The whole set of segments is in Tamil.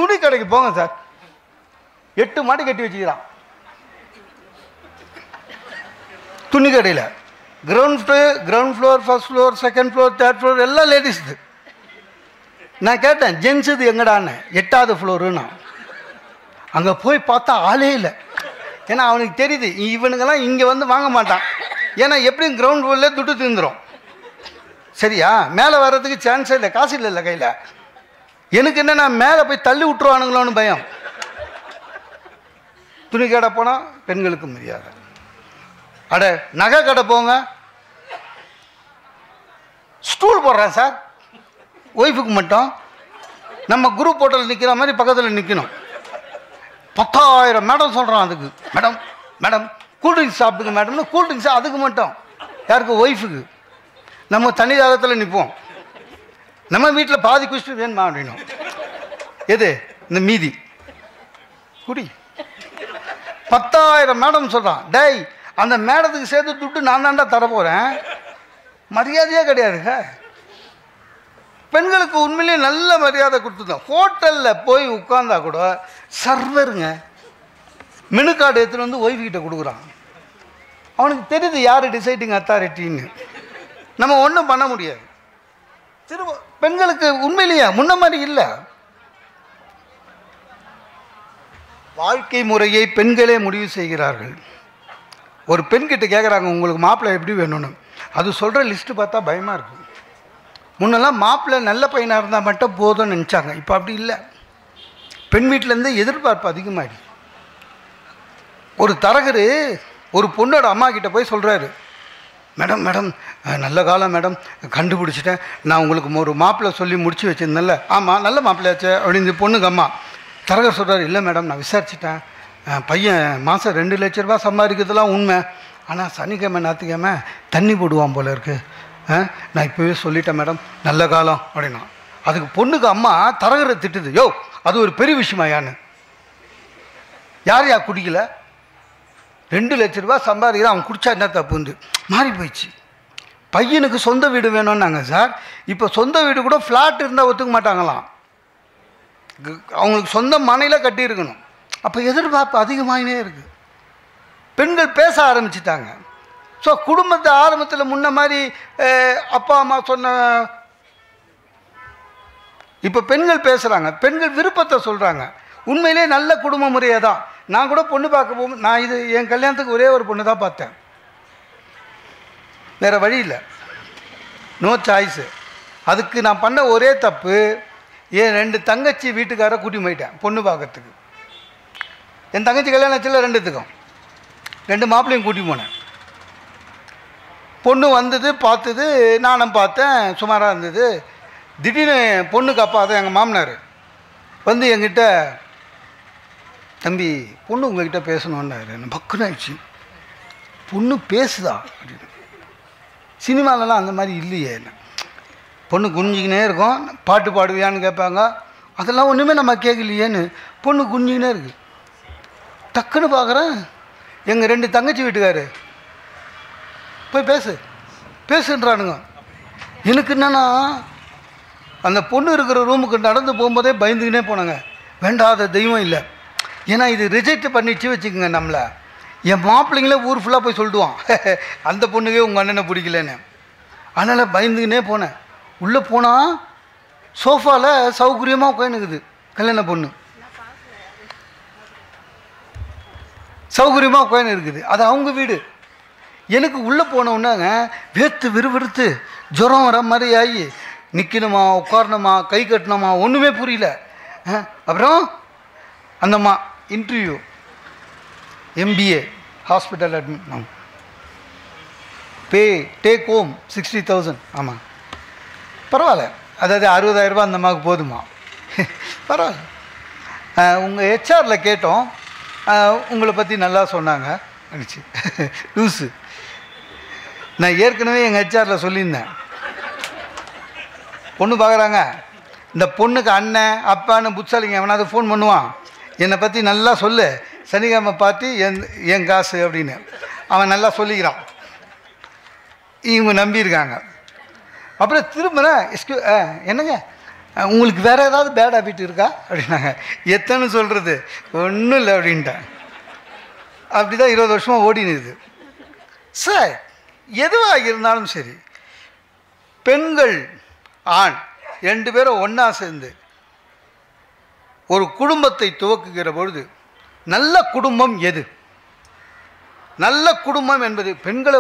துணி கடைக்கு போங்க சார், 8 மாடி கட்டி வச்சுக்கிறான் துணி கடையில். Ground floor, first floor, second floor, third floor எல்லாம் லேடிஸ். நான் கேட்டேன் ஜென்ஸ் இது எங்கடான்னு, 8வது ஃப்ளோருன்னா. அங்கே போய் பார்த்தா ஆளே இல்லை. ஏன்னா அவனுக்கு தெரியுது இவனுங்கெல்லாம் இங்கே வந்து வாங்க மாட்டான், ஏன்னா எப்படியும் கிரவுண்ட் ஃப்ளோரில் துட்டு தீர்ந்துடும். சரியா, மேலே வர்றதுக்கு சான்ஸே இல்லை, காசு இல்லை கையில். எனக்கு என்ன, நான் மேலே போய் தள்ளி விட்டுருவானுங்களோன்னு பயம். துணி கடை போனால் பெண்களுக்கு மரியாதை. அட நகை கடை போங்க, ஸ்டூல் போடுறேன் சார் ஒய்ஃபுக்கு மட்டும். நம்ம குரூப் ஹோட்டல் நிற்கிற மாதிரி பக்கத்தில் நிற்கணும். 10,000 மேடம் சொல்கிறான் அதுக்கு. மேடம் மேடம் கூல்ட்ரிங்க்ஸ் சாப்பிடுங்க மேடம்னு, கூல்ட்ரிங்க்ஸ் அதுக்கு மட்டும். யாருக்கு? ஒய்ஃபுக்கு. நம்ம தனி தாகத்தில் நிற்போம். நம்ம வீட்டில் பாதி குடிச்சிட்டு வேணுமா அப்படின்னும். எது இந்த மீதி குடி. 10,000 மேடம் சொல்கிறான். டேய், அந்த மேடத்துக்கு சேர்த்து துட்டு நான் தாண்டா தரப்போகிறேன். மரியாதையே கிடையாதுங்க. பெண்களுக்கு உண்மையிலேயே நல்ல மரியாதை கொடுத்துருந்தோம். ஹோட்டலில் போய் உட்கார்ந்தா கூட சர்வருங்க மெனு கார்டு எடுத்துகிட்டு வந்து ஒய்ஃப்கிட்ட கொடுக்குறான். அவனுக்கு தெரியுது யார் டிசைடிங் அத்தாரிட்டின்னு. நம்ம ஒன்றும் பண்ண முடியாது. திரும்ப பெண்களுக்கு உண்மையிலேயே முன்ன மாதிரி இல்லை. வாழ்க்கை முறையை பெண்களே முடிவு செய்கிறார்கள். ஒரு பெண்கிட்ட கேட்குறாங்க உங்களுக்கு மாப்பிள்ளை எப்படி வேணும்னு, அது சொல்கிற லிஸ்ட்டு பார்த்தா பயமாக இருக்கும். முன்னெல்லாம் மாப்பிள்ளை நல்ல பையனாக இருந்தால் மட்டும் போதும்னு நினச்சாங்க. இப்போ அப்படி இல்லை. பெண் வீட்டிலேருந்து எதிர்பார்ப்பு அதிகமாகிடுச்சு. ஒரு தரகர் ஒரு பொண்ணோட அம்மா கிட்ட போய் சொல்கிறாரு, மேடம் மேடம் நல்ல காலம் மேடம், கண்டுபிடிச்சிட்டேன், நான் உங்களுக்கு ஒரு மாப்பிள்ளை சொல்லி முடிச்சு வச்சுருந்தேன்ல. ஆமாம், நல்ல மாப்பிள்ளையாச்சு அப்படின்னு பொண்ணுங்க அம்மா. தரகர் சொல்கிறார், இல்லை மேடம் நான் விசாரிச்சிட்டேன், பையன் மாதம் 2 லட்ச ரூபா சம்பாதிக்கிறதுலாம் உண்மை, ஆனால் சனிக்கிழமை ஞாயிற்றுக்கிழமை தண்ணி போடுவான் போல இருக்குது, நான் இப்போவே சொல்லிட்டேன் மேடம், நல்ல காலம் அப்படின்னா. அதுக்கு பொண்ணுக்கு அம்மா தரகரை திட்டுது, யோ அது ஒரு பெரிய விஷயமா யான்னு, யார் குடிக்கல, 2 லட்ச ரூபா சம்பாதிக்கிறான், அவன் குடிச்சா என்ன தப்புண்டு மாறி போயிடுச்சு. பையனுக்கு சொந்த வீடு வேணும்னாங்க சார். இப்போ சொந்த வீடு கூட ஃப்ளாட் இருந்தால் ஒத்துக்க மாட்டாங்களாம், அவங்களுக்கு சொந்த மனையில் கட்டியிருக்கணும். அப்போ எதிர்பார்ப்பு அதிகமாகினே இருக்குது. பெண்கள் பேச ஆரம்பிச்சிட்டாங்க. ஸோ குடும்பத்தை ஆரம்பத்தில் முன்ன மாதிரி அப்பா அம்மா சொன்ன, இப்போ பெண்கள் பேசுகிறாங்க, பெண்கள் விருப்பத்தை சொல்கிறாங்க. உண்மையிலே நல்ல குடும்ப முறையாக தான். நான் கூட பொண்ணு பார்க்க போகும், நான் இது என் கல்யாணத்துக்கு ஒரே ஒரு பொண்ணு தான் பார்த்தேன், வேறு வழி இல்லை, நோ சாய்ஸு. அதுக்கு நான் பண்ண ஒரே தப்பு, என் 2 தங்கச்சி வீட்டுக்கார கூட்டி போயிட்டேன் பொண்ணு பார்க்கறதுக்கு. என் தங்கச்சி கல்யாணம் ஆச்சுல 2த்துக்கும், 2 மாப்பிள்ளையும் கூட்டி போனேன். பொண்ணு வந்தது, பார்த்தது, நானும் பார்த்தேன், சுமாராக இருந்தது. திடீர்னு பொண்ணுக்கு அப்பா தான் எங்கள் மாமனார் வந்து என்கிட்ட, தம்பி பொண்ணு உங்ககிட்ட பேசணுன்னாரு. என்ன பக்குன்னு ஆயிடுச்சு, பொண்ணு பேசுதா அப்படின்னு. சினிமாலலாம் அந்த மாதிரி இல்லையே. என்ன பொண்ணு குனிஞ்சிக்கினே இருக்கும், பாட்டு பாடுவியான்னு கேட்பாங்க, அதெல்லாம் ஒன்றுமே நம்ம கேட்கலையேன்னு பொண்ணு குனிஞ்சிக்கினே இருக்குது. டக்குன்னு பார்க்குறேன், எங்கள் 2 தங்கச்சி வீட்டுக்காரு போய் பேசுன்றானுங்க. எனக்கு என்னன்னா, அந்த பொண்ணு இருக்கிற ரூமுக்கு நடந்து போகும்போதே பயந்துக்கினே போனாங்க. வேண்டாத தெய்வம் இல்லை, ஏன்னா இது ரிஜெக்ட் பண்ணிச்சு வச்சுக்கோங்க நம்மளை. என் மாப்பிள்ளைங்களே ஊர் ஃபுல்லாக போய் சொல்லிடுவான், அந்த பொண்ணுக்கே உங்கள் அண்ணனை பிடிக்கலன்னு. அதனால் பயந்துக்கினே போனேன். உள்ளே போனால் சோஃபாவில் சௌகரியமாக உட்காந்துக்குது கல்யாண பொண்ணு, சௌகரியமாக உட்காந்து இருக்குது. அது அவங்க வீடு. எனக்கு உள்ளே போனோன்னாங்க வேர்த்து விறுவிறுத்து ஜுரம் வர மாதிரி ஆகி நிற்கணுமா உட்காரணுமா கை கட்டணுமா ஒன்றுமே புரியல. அப்புறம் அந்தம்மா இன்டர்வியூ, MBA ஹாஸ்பிட்டல் அட்மிட், பே டேக் ஹோம் 60,000. ஆமாம் பரவாயில்ல, அதாவது 60,000 ரூபா அந்த அம்மாவுக்கு போதுமா, பரவாயில்ல. உங்கள் ஹெச்ஆரில் கேட்டோம், உங்களை பற்றி நல்லா சொன்னாங்க அனுச்சு. லூஸு, நான் ஏற்கனவே எங்கள் ஹெச்ஆரில் சொல்லியிருந்தேன், பொண்ணு பார்க்குறாங்க, இந்த பொண்ணுக்கு அண்ணன் அப்பான்னு புட்சாலிங்க எவனாவது ஃபோன் பண்ணுவான், என்னை பற்றி நல்லா சொல்லு, சனிக்கிழமை பார்த்து என் காசு அப்படின்னு அவன் நல்லா சொல்லிக்கிறான். இவங்க நம்பியிருக்காங்க. அப்புறம் திரும்ப என்னங்க உங்களுக்கு வேறு ஏதாவது பேட் ஹேபிட் இருக்கா அப்படின்னாங்க. எத்தனை சொல்கிறது, ஒன்றும் இல்லை அப்படின்ட்டேன். அப்படி தான் 20 வருஷமாக ஓடினுது. சார் எதுவாக இருந்தாலும் சரி, பெண்கள் ஆண் 2 பேரும் ஒன்றா சேர்ந்து ஒரு குடும்பத்தை துவக்குகிற பொழுது நல்ல குடும்பம் எது? நல்ல குடும்பம் என்பது பெண்களை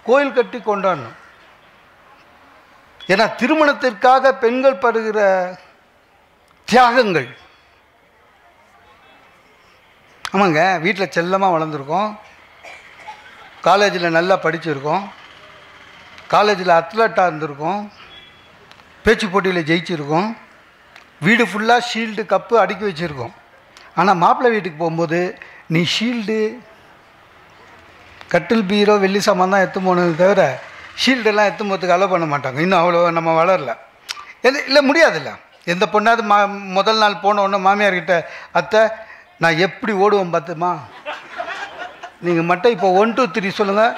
கோயில் கட்டி கொண்டாடணும். ஏன்னா திருமணத்திற்காக பெண்கள் படுகிற தியாகங்கள். ஆமாங்க, வீட்டில் செல்லமாக வளர்ந்துருக்கோம், காலேஜில் நல்லா படிச்சிருக்கோம், காலேஜில் அத்லட்டாக இருந்திருக்கோம், பேச்சு போட்டியில் ஜெயிச்சிருக்கோம், வீடு ஃபுல்லாக ஷீல்டு கப்பு அடுக்கி வச்சுருக்கோம். ஆனால் மாப்பிள்ளை வீட்டுக்கு போகும்போது நீ ஷீல்டு கட்டில் பீரோ வெள்ளி சாமான் தான் எடுத்து போனது தவிர ஷீல்டெல்லாம் எடுத்து போகிறதுக்கு அலோவ் பண்ண மாட்டாங்க. இன்னும் அவ்வளோ நம்ம வளரல. இல்லை முடியாதுல்ல. எந்த பொண்ணாவது முதல் நாள் போன உடனே மாமியார்கிட்ட, அத்தை நான் எப்படி ஓடுவேன் பார்த்துமா, நீங்கள் மட்டும் இப்போ 1 2 3 சொல்லுங்கள்,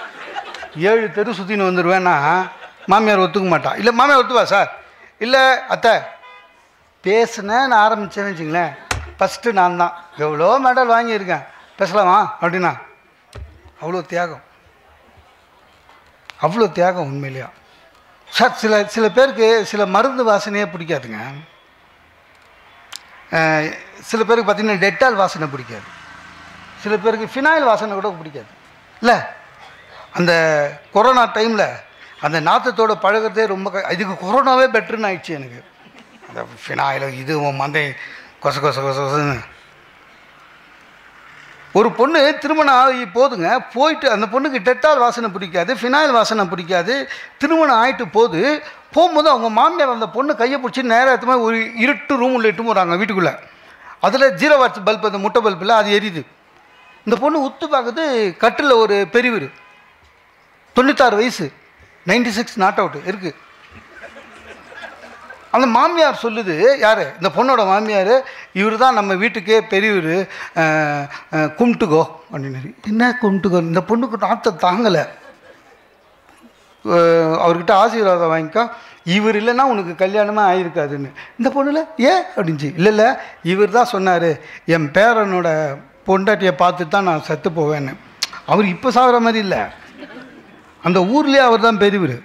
7 தெரு சுற்றின்னு வந்துடுவேன்னா மாமியார் ஒத்துக்க மாட்டான். இல்லை மாமியார் ஒத்துவா சார், இல்லை அத்தை பேசுனேன்னு ஆரம்பித்தேன்னு வச்சுங்களேன், ஃபஸ்ட்டு நான் தான் எவ்வளோ மெடல் வாங்கியிருக்கேன், பேசலாமா அப்படின்னா. அவ்வளோ தியாகம், அவ்வளோ தியாகம் உண்மையிலையா சார். சில பேருக்கு சில மருந்து வாசனையே பிடிக்காதுங்க. சில பேருக்கு பார்த்திங்கன்னா டெட்டால் வாசனை பிடிக்காது, சில பேருக்கு ஃபினாயில் வாசனை கூட பிடிக்காது. இல்லை அந்த கொரோனா டைமில் அந்த நாற்றத்தோடு பழகிறதே ரொம்ப இதுக்கு கொரோனாவே பெட்டர்னு ஆயிடுச்சு எனக்கு. அந்த ஃபினாயில் இது மந்தை கொச கொச கொசன்னு. ஒரு பொண்ணு திருமணம் ஆகி போதுங்க, போயிட்டு அந்த பொண்ணுக்கு டெட்டால் வாசனை பிடிக்காது, ஃபினாயில் வாசனை பிடிக்காது, திருமணம் ஆகிட்டு போகும்போது அவங்க மாமியார் அந்த பொண்ணு கையை பிடிச்சி நேராக எடுத்து ஒரு இருட்டு ரூமில் இட்டு போகிறாங்க வீட்டுக்குள்ளே. அதில் 0 வாட்ஸ் பல்ப், அந்த முட்டை பல்பில் அது எரியுது. இந்த பொண்ணு உத்து பார்க்குது, கட்டில் ஒரு பெரியவர் 96 வயசு, 96 நாட் அவுட் இருக்குது. அந்த மாமியார் சொல்லுது, யார் இந்த பொண்ணோட மாமியார், இவர் தான் நம்ம வீட்டுக்கே பெரியவர், கும்பிட்டுக்கோ அப்படின்னு. என்ன கும்பிட்டுக்கோ? இந்த பொண்ணுக்கு நாற்றம் தாங்கலை. அவர்கிட்ட ஆசீர்வாதம் வாங்கிக்கோ, இவர் இல்லைன்னா உனக்கு கல்யாணமே ஆகிருக்காதுன்னு. இந்த பொண்ணுல ஏன் அப்படின்ச்சு. இல்லை இவர் தான் சொன்னார், என் பேரனோட பொண்டாட்டியை பார்த்துட்டு தான் நான் செத்து போவேன்னு. அவர் இப்போ சாகிற மாதிரி இல்லை, அந்த ஊர்லேயே அவர் தான் பெரியவர்.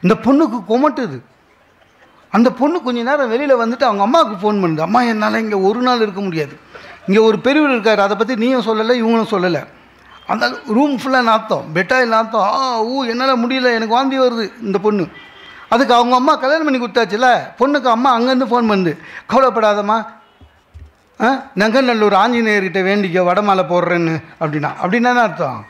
இந்த பொண்ணுக்கு கொமட்டுது. அந்த பொண்ணு கொஞ்ச நேரம் வெளியில் வந்துட்டு அவங்க அம்மாவுக்கு ஃபோன் பண்ணுது, அம்மா என்னால் இங்கே ஒரு நாள் இருக்க முடியாது, இங்கே ஒரு பெரியவர் இருக்கார், அதை பற்றி நீயும் சொல்லலை இவங்களும் சொல்லலை. அந்த ரூம் ஃபுல்லாக நாத்தம், பெட்டாயில் நாத்தம், என்னால் முடியல, எனக்கு வாந்தி வருது. இந்த பொண்ணு அதுக்கு அவங்க அம்மா கல்யாணம் பண்ணி கொடுத்தாச்சுல, பொண்ணுக்கு அம்மா அங்கேருந்து ஃபோன் பண்ணுது, கவலைப்படாதம்மா, நங்கநல்லூர் ஆஞ்சநேயர்கிட்ட வேண்டிக்க வடமாலை போடுறேன்னு. அப்படின்னா அர்த்தம்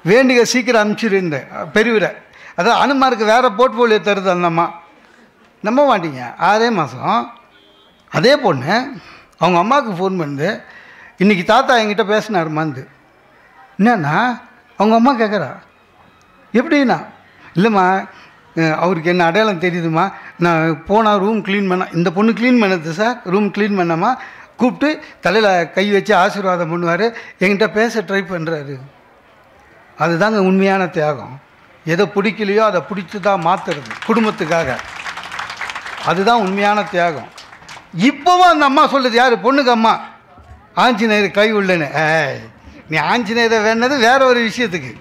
வேண்டிக்க சீக்கிரம் அனுப்பிச்சிருந்த பெரியவரை. அதான் அனுமாருக்கு வேறு போர்ட்ஃபோலியோ தருது அந்த அம்மா. நம்ப மாட்டீங்க, 6 மாதம் அதே பொண்ணு அவங்க அம்மாவுக்கு ஃபோன் பண்ணுது, இன்றைக்கி தாத்தா என்கிட்ட பேசினாருமாந்து. என்னன்னா அவங்க அம்மா கேட்குறா, எப்படின்னா, இல்லைம்மா அவருக்கு என்ன அடையாளம் தெரியுதுமா, நான் போனால் ரூம் க்ளீன் பண்ண, இந்த பொண்ணு க்ளீன் பண்ணது சார், ரூம் க்ளீன் பண்ணாமா, கூப்பிட்டு தலையில் கை வச்சு ஆசீர்வாதம் பண்ணுவார், என்கிட்ட பேச ட்ரை பண்ணுறாரு. அதுதாங்க உண்மையான தியாகம். எதை பிடிக்கலையோ அதை பிடிச்சி தான் மாற்றுறது குடும்பத்துக்காக, அதுதான் உண்மையான தியாகம். இப்போவும் அந்த அம்மா சொல்லுது, யார் பொண்ணுக்கு அம்மா, ஆஞ்சநேயர் கை உள்ளேன்னு. நீ ஆஞ்சநேயரை வேணது வேற ஒரு விஷயத்துக்கு,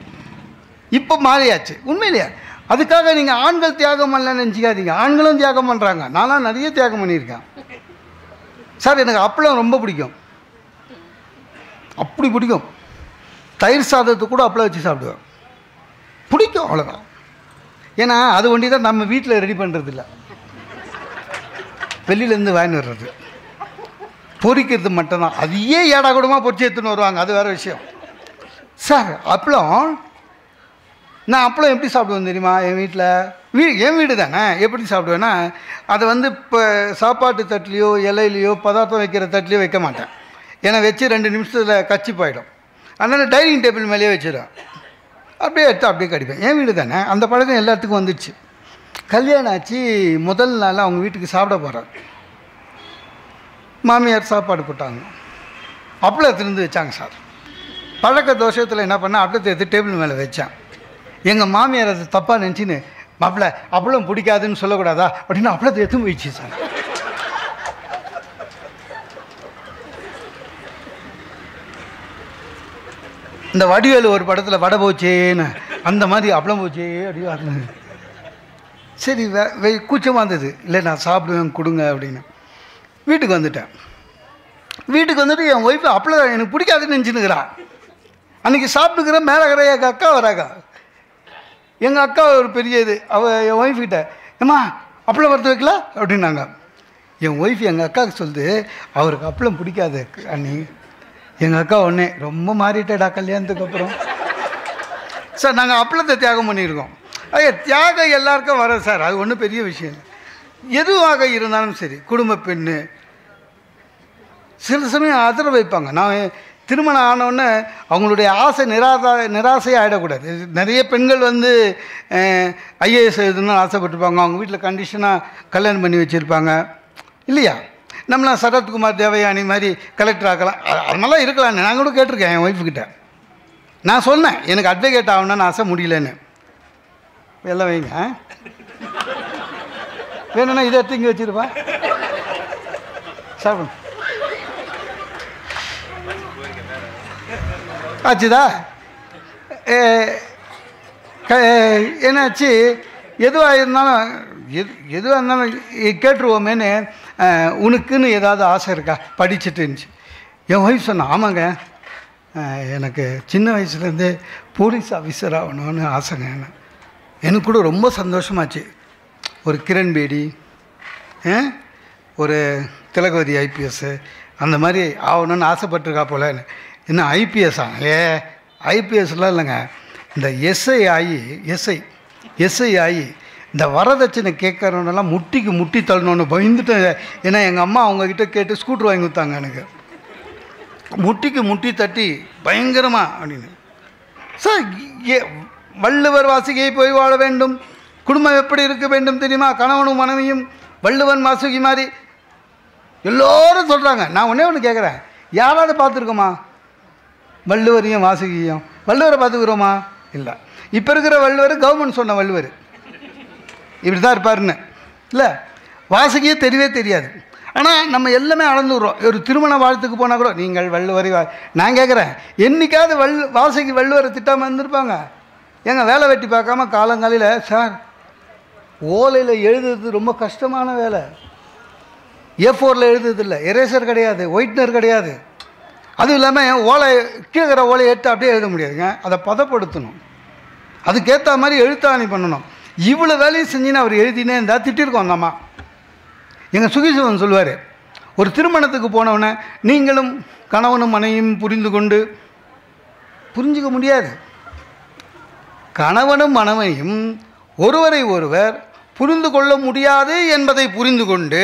இப்போ மாறியாச்சு உண்மையிலேயே. அதுக்காக நீங்கள் ஆண்கள் தியாகம் பண்ணலன்னு நினச்சிக்காதீங்க, ஆண்களும் தியாகம் பண்ணுறாங்க. நான்லாம் நிறைய தியாகம் பண்ணியிருக்கேன் சார். எனக்கு அப்பளம் ரொம்ப பிடிக்கும், அப்படி பிடிக்கும். தயிர் சாதத்தை கூட அப்பளம் வச்சு சாப்பிடுவேன், பிடிக்கும், அவ்வளோதான். ஏன்னா அது ஒண்டி தான் நம்ம வீட்டில் ரெடி பண்ணுறதில்ல, வெளியிலேருந்து வாங்கி வர்றது, பொரிக்கிறது மட்டும்தான். அதையே ஏடா கூடமாக பொரிச்சு எடுத்துன்னு வருவாங்க, அது வேறு விஷயம் சார். அப்பளம் நான் அப்பளம் எப்படி சாப்பிடுவேன் தெரியுமா? என் வீட்டில் என் வீடு தானே, எப்படி சாப்பிடுவேன்னா, அதை இப்போ சாப்பாட்டு தட்டுலேயோ இலையிலையோ பதார்த்தம் வைக்கிற தட்டுலையோ வைக்க மாட்டேன். ஏன்னா வச்சு 2 நிமிஷத்தில் கச்சி போயிடும். அதனால் டைனிங் டேபிள் மேலேயே வச்சிடுவேன், அப்படியே எடுத்து அப்படியே கடிப்பேன். என் வீடு தானே, அந்த பழக்கம் எல்லாத்துக்கும் வந்துடுச்சு. கல்யாணம் ஆச்சு, முதல் நாள் அவங்க வீட்டுக்கு சாப்பிட போகிறேன். மாமியார் சாப்பாடு போட்டாங்க, அப்பளத்தை இருந்து வச்சாங்க சார். பழக்க தோஷத்தில் என்ன பண்ணேன், அப்பளத்தை எடுத்து டேபிள் மேலே வச்சேன். எங்கள் மாமியார் அதை தப்பாக நினச்சின்னு மாப்பிள்ள அப்பளம் பிடிக்காதுன்னு சொல்லக்கூடாதா அப்படின்னு அப்பளத்தை எடுத்து போயிடுச்சு சார். இந்த வடிவேலு ஒரு படத்தில் வடை போச்சேன்னு அந்த மாதிரி அப்பளம் போச்சே அப்படி சரி கூச்சமாக இருந்தது. இல்லை நான் சாப்பிடுவேன் கொடுங்க அப்படின்னு. வீட்டுக்கு வந்துட்டேன். வீட்டுக்கு வந்துட்டு என் ஒய்ஃபு அப்பளம் எனக்கு பிடிக்காதுன்னு நினச்சினுக்கிறான். அன்றைக்கி சாப்பிட்டுக்கிற மேலே எங்கள் அக்கா வராங்க. எங்கள் அக்கா ஒரு பெரிய இது என் ஒய்ஃப்கிட்ட ஏம்மா அப்பளம் வறுத்து வைக்கல அப்படின்னாங்க. என் ஒய்ஃப் எங்கள் அக்காவுக்கு சொல்லுது அவருக்கு அப்பளம் பிடிக்காது அண்ணி. எங்கள் அக்கா ஒன்றே ரொம்ப மாறிட்டேடா கல்யாணத்துக்கு அப்புறம். சார் நாங்கள் அப்பளத்தை தியாகம் பண்ணியிருக்கோம். தியாகம் எல்லாருக்கும் வர சார், அது ஒன்றும் பெரிய விஷயம் இல்லை. எதுவாக இருந்தாலும் சரி குடும்ப பெண்ணு சில சமயம் ஆதரவு வைப்பாங்க. நான் திருமணம் ஆனவுடனே அவங்களுடைய ஆசை நிராசையாக ஆகிடக்கூடாது. நிறைய பெண்கள் வந்து ஐஏஎஸ் எழுதணும்னு ஆசைப்பட்டிருப்பாங்க. அவங்க வீட்டில் கண்டிஷனாக கல்யாணம் பண்ணி வச்சுருப்பாங்க இல்லையா. நம்மளாம் சரத்குமார் தேவயானி மாதிரி கலெக்டர் ஆக்கலாம், அது மாதிரிலாம் இருக்கலாம். நான் கூட கேட்டிருக்கேன் என் ஒய்ஃபுக்கிட்ட. நான் சொன்னேன் எனக்கு அட்வொகேட் ஆகணும்னு ஆசை முடியலன்னு. எல்லாம் வைங்க வேணும்னா இதை எடுத்து இங்கே வச்சுருப்பேன் சாப்பிடும். ஆச்சுதா என்னாச்சு எதுவாக இருந்தாலும் கேட்டுருவோமேனு உனக்குன்னு ஏதாவது ஆசை இருக்கா படிச்சுட்டு இருந்துச்சு. என் ஒய்ஃப் சொன்னேன் ஆமாங்க எனக்கு சின்ன வயசுலேருந்தே போலீஸ் ஆஃபீஸர் ஆகணும்னு ஆசைங்க. எனக்கு கூட ரொம்ப சந்தோஷமாச்சு. ஒரு கிரண் பேடி ஒரு திலகவதி ஐபிஎஸ்ஸு அந்த மாதிரி ஆகணும்னு ஆசைப்பட்டிருக்கா போல. என்ன ஐபிஎஸ்ஸா? ஐபிஎஸ்லாம் இல்லைங்க, இந்த எஸ்ஐ ஆகி இந்த வரதட்சணை கேட்கறவனெல்லாம் முட்டிக்கு முட்டி தள்ளணுன்னு பயந்துட்டு. ஏன்னா எங்கள் அம்மா அவங்கக்கிட்ட கேட்டு ஸ்கூட்ரு வாங்கி கொடுத்தாங்க எனக்கு. முட்டிக்கு முட்டி தட்டி பயங்கரமாக அப்படின்னு. சார் வள்ளுவர் வாசுகியை போய் வாழ வேண்டும், குடும்பம் எப்படி இருக்க வேண்டும் தெரியுமா, கணவனும் மனைவியும் வள்ளுவன் வாசுகி மாதிரி எல்லோரும் சொல்கிறாங்க. நான் ஒன்று கேட்குறேன், யாராவது பார்த்துருக்கோமா வள்ளுவரையும் வாசுகியும்? வள்ளுவரை பார்த்துக்கிறோமா? இல்லை. இப்போ இருக்கிற வள்ளுவர் கவர்மெண்ட் சொன்ன வள்ளுவர் இப்படி தான் இருப்பாருன்னு இல்லை. வாசுகியே தெரியவே தெரியாது. ஆனால் நம்ம எல்லாமே அளந்துடுறோம். ஒரு திருமண வாழ்த்துக்கு போனால் கூட நீங்கள் வள்ளுவரை நான் கேட்குறேன், என்றைக்காவது வாசுகி வள்ளுவரை திட்டாமல் இருந்திருப்பாங்க? ஏங்க வேலை வெட்டி பார்க்காம காலங்காலையில் சார் ஓலையில் எழுதுறது ரொம்ப கஷ்டமான வேலை. A4 எழுதுறது இல்லை, எரேசர் கிடையாது, ஒயிட்னர் கிடையாது. அதுவும் இல்லாமல் கீழே ஓலையை எடுத்து அப்படியே எழுத முடியாதுங்க. அதை பதப்படுத்தணும், அதுக்கேற்ற மாதிரி எழுத்தாணி பண்ணணும். இவ்வளோ வேலையும் செஞ்சுன்னு அவர் எழுதினே இருந்தால் திட்டிருக்கோம் அந்த அம்மா. எங்கள் சுகிசிவன் சொல்லுவார், ஒரு திருமணத்துக்கு போனவுடனே நீங்களும் கணவனும் மனைவியும் புரிஞ்சுக்க முடியாது. கணவனும் மனைவியும் ஒருவரை ஒருவர் புரிந்து கொள்ள முடியாது என்பதை புரிந்து கொண்டு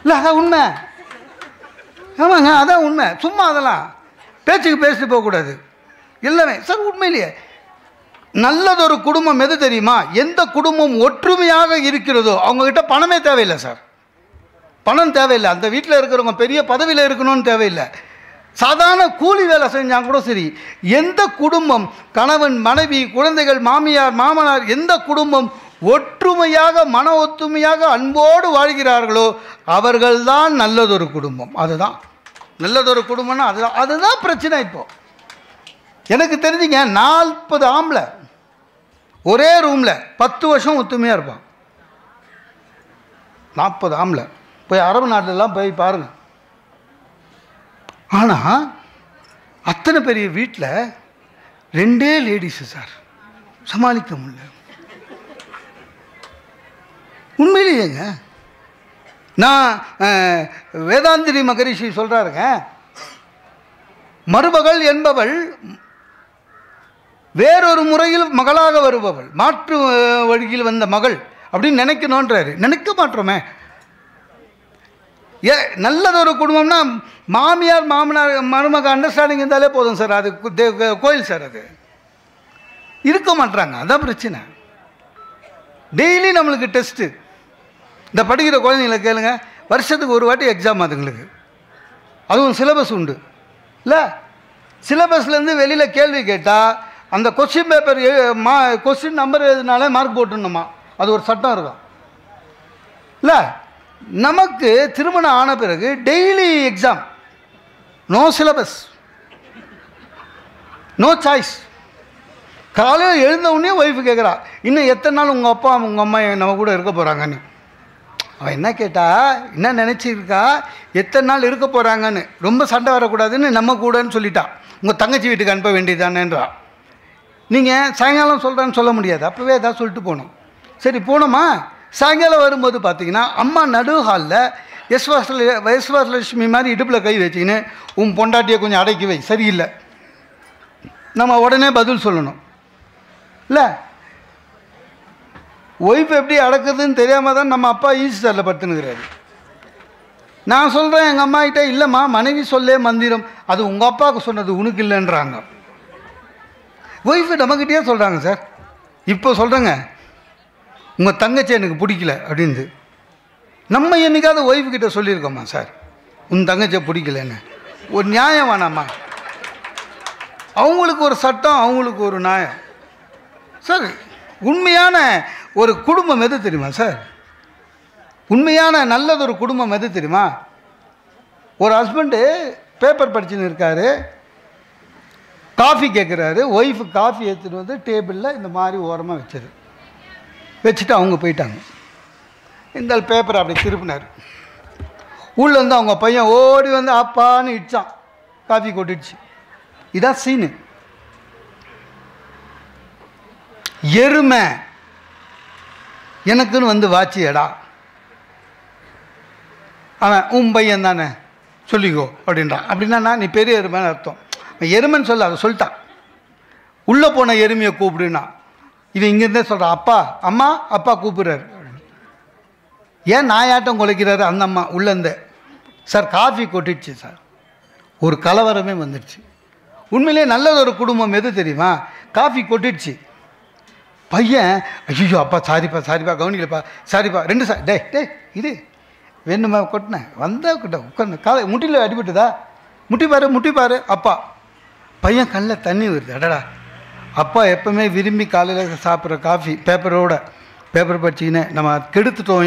இல்லை, அதான் உண்மை. ஆமாங்க, அதான் உண்மை. சும்மா அதெல்லாம் பேச்சுக்கு பேசிட்டு போகக்கூடாது எல்லாமே. சார் உண்மையிலேயே நல்லதொரு குடும்பம் எது தெரியுமா? எந்த குடும்பம் ஒற்றுமையாக இருக்கிறதோ அவங்கக்கிட்ட பணமே தேவையில்லை சார். பணம் தேவையில்லை. அந்த வீட்டில் இருக்கிறவங்க பெரிய பதவியில் இருக்கணும்னு தேவையில்லை. சாதாரண கூலி வேலை செஞ்சாங்க கூட சரி. எந்த குடும்பம் கணவன் மனைவி குழந்தைகள் மாமியார் மாமனார் எந்த குடும்பம் ஒற்றுமையாக மன ஒத்துமையாக அன்போடு வாழ்கிறார்களோ அவர்கள்தான் நல்லதொரு குடும்பம். அதுதான் நல்லதொரு குடும்பம்னா அதுதான் பிரச்சனை. இப்போது எனக்கு தெரிஞ்சுங்க 40 ஆம்பளை ஒரே ரூமில் 10 வருஷம் ஒத்துமையாக இருப்பான். 40 ஆம்பளை போய் அரபு நாட்டிலலாம் போய் பாருங்கள். ஆனால் அத்தனை பெரிய வீட்டில் 2 லேடிஸு சார் சமாளிக்க முடியல. உண்மையிலேயேங்க. நான் வேதாந்திரி மகரிஷி சொல்கிறாருங்க, மருமகள் என்பவள் வேறொரு முறையில் மகளாக வருபவள், மாற்று வழியில் வந்த மகள் அப்படின்னு நினைக்கணுன்றாரு. நினைக்க மாட்டோமே. நல்லதொரு குடும்பம்னா மாமியார் மாமனார் மருமக அண்டர்ஸ்டாண்டிங் இருந்தாலே போதும் சார். அது கோயில் சார். அது இருக்க மாட்டுறாங்க, அதான் பிரச்சனை. டெய்லி நம்மளுக்கு டெஸ்ட்டு. இந்த படிக்கிற குழந்தைங்களை கேளுங்க, வருஷத்துக்கு ஒரு வாட்டி எக்ஸாம் அதுங்களுக்கு. அதுவும் சிலபஸ் உண்டு இல்லை. சிலபஸ்லேருந்து வெளியில் கேள்வி கேட்டால் அந்த கொஸ்டின் பேப்பர் கொஸ்டின் நம்பர் எழுதினாலே மார்க் போட்டுணுமா, அது ஒரு சட்டம் இருக்கும் இல்லை. நமக்கு திருமணம் ஆன பிறகு daily exam, no syllabus, no choice. காலையில் எழுந்த உடனே ஒய்ஃபு கேட்குறா, இன்னும் எத்தனை நாள் உங்கள் அப்பா உங்கள் அம்மா நம்ம கூட இருக்க போகிறாங்கன்னு. அவன் என்ன கேட்டா, என்ன நினச்சிருக்கா, எத்தனை நாள் இருக்க போகிறாங்கன்னு. ரொம்ப சண்டை வரக்கூடாதுன்னு நம்ம கூடன்னு சொல்லிட்டா. உங்கள் தங்கச்சி வீட்டுக்கு அனுப்ப வேண்டியதானேன்றா. நீங்கள் சாயங்காலம் சொல்கிறான்னு சொல்ல முடியாது, அப்போவே ஏதாவது சொல்லிட்டு போகணும். சரி போனோமா, சாயங்காலம் வரும்போது பார்த்தீங்கன்னா அம்மா நடு ஹாலில் யஸ்வாசலட்சுமி மாதிரி இடுப்பில் கை வச்சுக்கின்னு உன் பொண்டாட்டியை கொஞ்சம் அடக்கி வை, சரியில்லை, நம்ம உடனே பதில் சொல்லணும் இல்லை. ஒய்ஃப் எப்படி அடக்குறதுன்னு தெரியாமல் தான் நம்ம அப்பா ஈஸ்டரில் படுத்துனுக்கிறாரு. நான் சொல்கிறேன் எங்கள் அம்மா கிட்டே, இல்லைம்மா மனைவி சொல்லே மந்திரம், அது உங்கள் அப்பாவுக்கு சொன்னது உனக்கு இல்லைன்றாங்க. ஒய்ஃபு நம்மக்கிட்டே சொல்கிறாங்க, சார் இப்போ சொல்கிறேங்க உங்கள் தங்கச்சி எனக்கு பிடிக்கல அப்படின்னு. நம்ம என்றைக்காவது ஒய்ஃபுக்கிட்ட சொல்லியிருக்கோம்மா, சார் உன் தங்கச்சியை பிடிக்கலன்னு? ஒரு நியாயம் வேணாம்மா. அவங்களுக்கு ஒரு சட்டம், அவங்களுக்கு ஒரு நியாயம். சார் உண்மையான ஒரு குடும்பம் எது தெரியுமா சார்? உண்மையான நல்லதொரு குடும்பம் எது தெரியுமா? ஒரு ஹஸ்பண்டு பேப்பர் படிச்சுன்னு இருக்காரு, காஃபி கேட்குறாரு, ஒய்ஃபு காஃபி எடுத்துகிட்டு வந்து டேபிளில் இந்த மாதிரி ஓரமாக வச்சுட்டு அவங்க போயிட்டாங்க. இந்த பேப்பரை அப்படி திருப்பினார். உள்ளே வந்து அவங்க பையன் ஓடி வந்து அப்பான்னு இடிச்சான், காஃபி கொட்டிடுச்சு. இதான் சீனு. எருமை எனக்குன்னு வந்து வாச்சியடா, அவன் உன் பையன் தானே சொல்லிக்கோ அப்படின்றான். அப்படின்னா நீ பெரிய எருமைன்னு அர்த்தம். எருமைன்னு சொல்ல, அதை சொல்லிட்டான். உள்ளே போன எருமையை கூப்பிடுனா இவன் இங்கேருந்தே சொல்கிறான், அப்பா அம்மா அப்பா கூப்பிடுறாரு. ஏன் நாயாட்டம் குலைக்கிறாரு அந்த அம்மா உள்ளேருந்தே. சார் காஃபி கொட்டிடுச்சு சார், ஒரு கலவரமே வந்துடுச்சு. உண்மையிலே நல்லது ஒரு குடும்பம் எது தெரியுமா? காஃபி கொட்டிடுச்சு. பையன் ஐயோ அப்பா சாரிப்பா சாரிப்பா கவனிக்கலப்பா சாரிப்பா 2 சார் டே இது வேணுமா கொட்டினேன் வந்தா கிட்ட உட்காந்து காலை முட்டியில் அடிபட்டுதா, முட்டி பாரு அப்பா. பையன் கண்ணில் தண்ணி வருது. அடடா, அப்பா எப்போவுமே விரும்பி காலையில் சாப்பிட்ற காஃபி பேப்பர் படிச்சிக்கினே நம்ம கெடுத்துட்டோம்,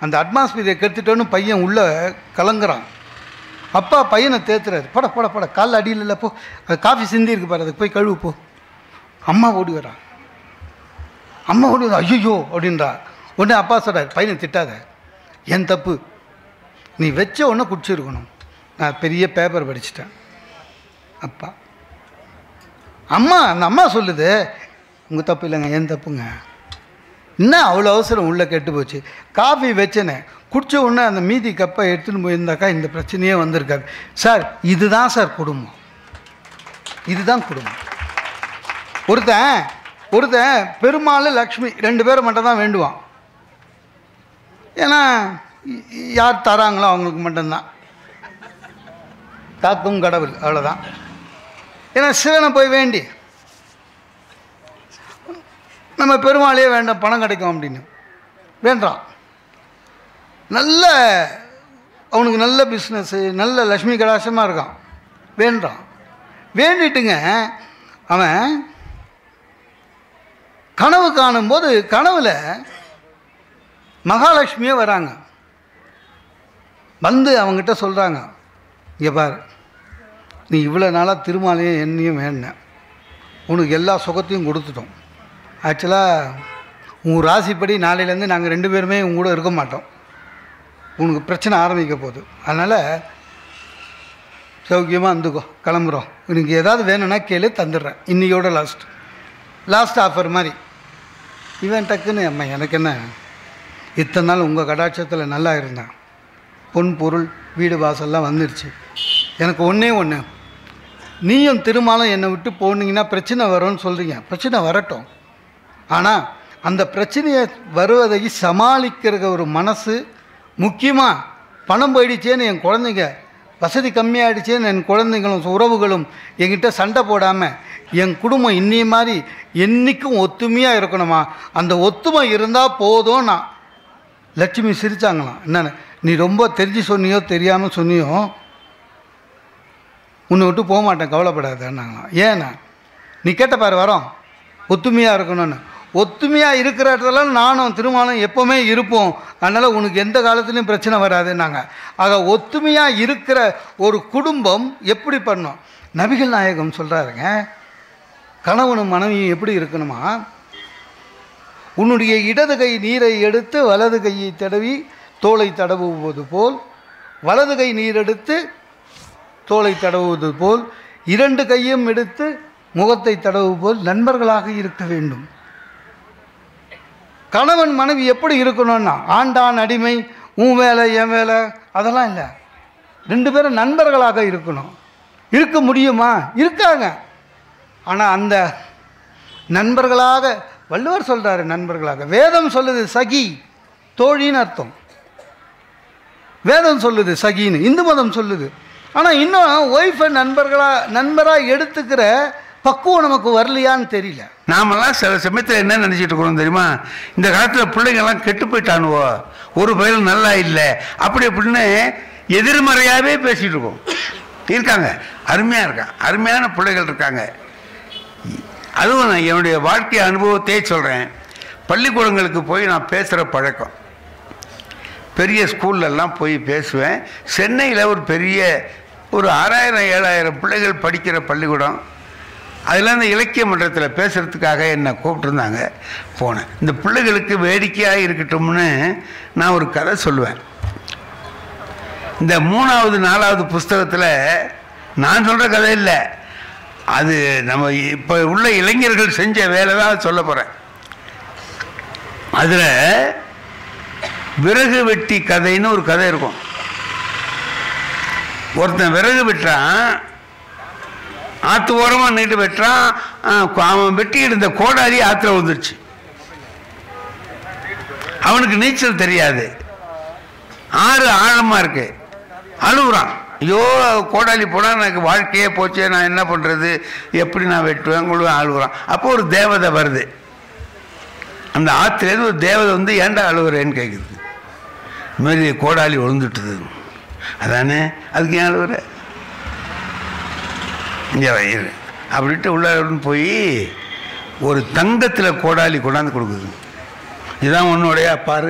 அந்த அட்மாஸ்பியரை கெடுத்துட்டோன்னு பையன் உள்ளே கலங்குறான். அப்பா பையனை தேத்துறாரு, பட காலில் அடியில் இல்லை போ, அது காஃபி சிந்தி இருக்கு பாரு, அதுக்கு போய் கழுவு போ. அம்மா ஓடி வரான். ஐயோ அப்படின்றா. உடனே அப்பா சொல்கிறார், பையனை திட்டாத, என் தப்பு, நீ வச்ச உடனே குடிச்சிருக்கணும், நான் பெரிய பேப்பர் படிச்சிட்டேன். அப்பா அந்த அம்மா சொல்லுது, உங்கள் தப்பு இல்லைங்க, என் தப்புங்க. என்ன அவ்வளோ அவசரம் உள்ளே கெட்டு போச்சு, காஃபி வச்சேனே குடித்த உடனே அந்த மீதி கப்பை எடுத்துன்னு போயிருந்தாக்கா இந்த பிரச்சனையே வந்திருக்காது. சார் இதுதான் சார் குடும்பம், இதுதான் குடும்பம். ஒருத்தன் பெருமாள் லக்ஷ்மி 2 பேரை மட்டும் தான் வேண்டுவான். ஏன்னா யார் தராங்களோ அவங்களுக்கு மட்டும்தான் காக்கும் கடவுள், அவ்வளோதான். ஏன்னா சிவனை போய் வேண்டி நம்ம பெருமாளையே வேண்டாம் பணம் கிடைக்கும் அப்படின்னு வேண்டாம். அவனுக்கு நல்ல பிஸ்னஸ்ஸு, நல்ல லக்ஷ்மி கடாட்சமாக இருக்கான், வேண்டாம். வேண்டிட்டுங்க அவன் கனவு காணும்போது கனவுல மகாலட்சுமியே வராங்க. வந்து அவங்ககிட்ட சொல்கிறாங்க, இங்கே பாரு, நீ இவ்வளோ நாளாக திருமாலையும் என்னையும் வேண்டினேன், உனக்கு எல்லா சுகத்தையும் கொடுத்துட்டோம். ஆக்சுவலாக உங்கள் ராசிப்படி நாளையிலேருந்து நாங்கள் 2 பேருமே உங்க கூட இருக்க மாட்டோம், உனக்கு பிரச்சனை ஆரம்பிக்க போகுது, அதனால் சௌக்கியமாக இருந்துக்கோ, கிளம்புறோம், உனக்கு ஏதாவது வேணும்னா கேளு, தந்துடுறேன், இன்றையோட லாஸ்ட் ஆஃபர் மாதிரி. இவன் டக்குன்னு அம்மா எனக்கு என்ன, இத்தனை நாள் உங்கள் கடாட்சத்தில் நல்லா இருந்தேன், பொன் பொருள் வீடு வாசல்லாம் வந்துடுச்சு, எனக்கு ஒன்று நீயும் திருமாலும் என்னை விட்டு போனீங்கன்னா பிரச்சனை வரும்னு சொல்கிறீங்க, பிரச்சனை வரட்டும், ஆனால் அந்த பிரச்சனையை வருவதை சமாளிக்கிற ஒரு மனசு முக்கியமாக. பணம் போயிடுச்சேன்னு என் குழந்தைங்க வசதி கம்மியாகிடுச்சேன்னு என் குழந்தைங்களும் உறவுகளும் என்கிட்ட சண்டை போடாமல் என் குடும்பம் இன்னி மாதிரி என்றைக்கும் ஒத்துமையாக இருக்கணுமா, அந்த ஒத்துமை இருந்தால் போதும். நான் லட்சுமி சிரித்தாங்களாம், என்னென்ன நீ ரொம்ப தெரிஞ்சு சொன்னியோ தெரியாமல் சொன்னியோ உன்னை விட்டு போக மாட்டேன், கவலைப்படாதேன்னாங்களாம். ஏன்னா நீ கேட்ட பாரு வரோம் ஒத்துமையாக இருக்கணும்னு. ஒத்துமையாக இருக்கிற இடத்துல நானும் திருமணம் எப்போவுமே இருப்போம், அதனால் உனக்கு எந்த காலத்துலேயும் பிரச்சனை வராதுன்னாங்க. ஆக ஒத்துமையாக இருக்கிற ஒரு குடும்பம் எப்படி பண்ணும்? நபிகள் நாயகம் சொல்கிறாருங்க, கணவனும் மனைவியும் எப்படி இருக்கணுமா, உன்னுடைய இடது கை நீரை எடுத்து வலது கையை தடவி தோளை தடவுவது போல், வலது கை நீர் எடுத்து தோளை தடவுவது போல், இரண்டு கையும் எடுத்து முகத்தை தடவுவது போல் நண்பர்களாக இருக்க வேண்டும். கணவன் மனைவி எப்படி இருக்கணும்னா, ஆண்டான் அடிமை, உன் வேலை என் வேலை அதெல்லாம் இல்லை. ரெண்டு பேரும் நண்பர்களாக இருக்கணும். இருக்க முடியுமா? இருக்காங்க. ஆனால் அந்த நண்பர்களாக வள்ளுவர் சொல்கிறாரு, நண்பர்களாக. வேதம் சொல்லுது சகி, தோழின்னு அர்த்தம். வேதம் சொல்லுது சகின்னு, இந்து மதம் சொல்லுது. ஆனால் இன்னும் ஒய்ஃபை நண்பராக எடுத்துக்கிற பக்குவம் நமக்கு வரலையான்னு தெரியல. நாமெல்லாம் சில சமயத்தில் என்ன நினச்சிட்டு இருக்கிறோம் தெரியுமா, இந்த காலத்தில் பிள்ளைங்கள்லாம் கெட்டு போயிட்டானுவோ, ஒரு பயிலும் நல்லா இல்லை அப்படி அப்படின்னு எதிர்மறையாகவே பேசிகிட்டு இருக்கோம். இருக்காங்க, அருமையாக இருக்காங்க, அருமையான பிள்ளைகள் இருக்காங்க. அதுவும் நான் என்னுடைய வாழ்க்கை அனுபவத்தையே சொல்கிறேன். பள்ளிக்கூடங்களுக்கு போய் நான் பேசுகிற பழக்கம், பெரிய ஸ்கூல்லலாம் போய் பேசுவேன். சென்னையில் ஒரு பெரிய ஒரு 6000-7000 பிள்ளைகள் படிக்கிற பள்ளிக்கூடம். அதில் அந்த இலக்கிய மன்றத்தில் பேசுகிறதுக்காக என்னை கூப்பிட்டுருந்தாங்க. போனேன். இந்த பிள்ளைகளுக்கு வேடிக்கையாக இருக்கட்டும்னு நான் ஒரு கதை சொல்லுவேன். இந்த 3வது 4வது புஸ்தகத்தில் நான் சொல்கிற கதை இல்லை, அது நம்ம இப்போ உள்ள இளைஞர்கள் செஞ்ச வேலை தான் சொல்ல போகிறேன். அதில் விறகு வெட்டி கதைன்னு ஒரு கதை இருக்கும். ஒருத்தன் விறகு வெட்டுறான், ஆற்று ஓரமாக நீட்டு வெட்டுறான். அவன் வெட்டிக்கிட்டு இருந்த கோடாலி ஆற்றுல வந்துருச்சு. அவனுக்கு நீச்சல் தெரியாது, ஆறு ஆழமாக இருக்கு. அழுகுறான், ஐயோ கோடாலி போனால் எனக்கு வாழ்க்கையே போச்சு, நான் என்ன பண்ணுறது, எப்படி நான் வெட்டுவேன் கொள்வேன், அழுகுறான். அப்போ ஒரு தேவதை வருது. அந்த ஆற்றுலேருந்து ஒரு தேவதை வந்து ஏன்டா அழுகுறேன்னு கேட்குது. இதுமாரி கோடாலி விழுந்துட்டுது. அதானே, அதுக்கு ஏன் அழுகுற, இங்கே வயிறு அப்படின்ட்டு உள்ளே போய் ஒரு தங்கத்தில் கோடாலி கொண்டாந்து கொடுக்குது. இதுதான் உன்னுடைய பாரு.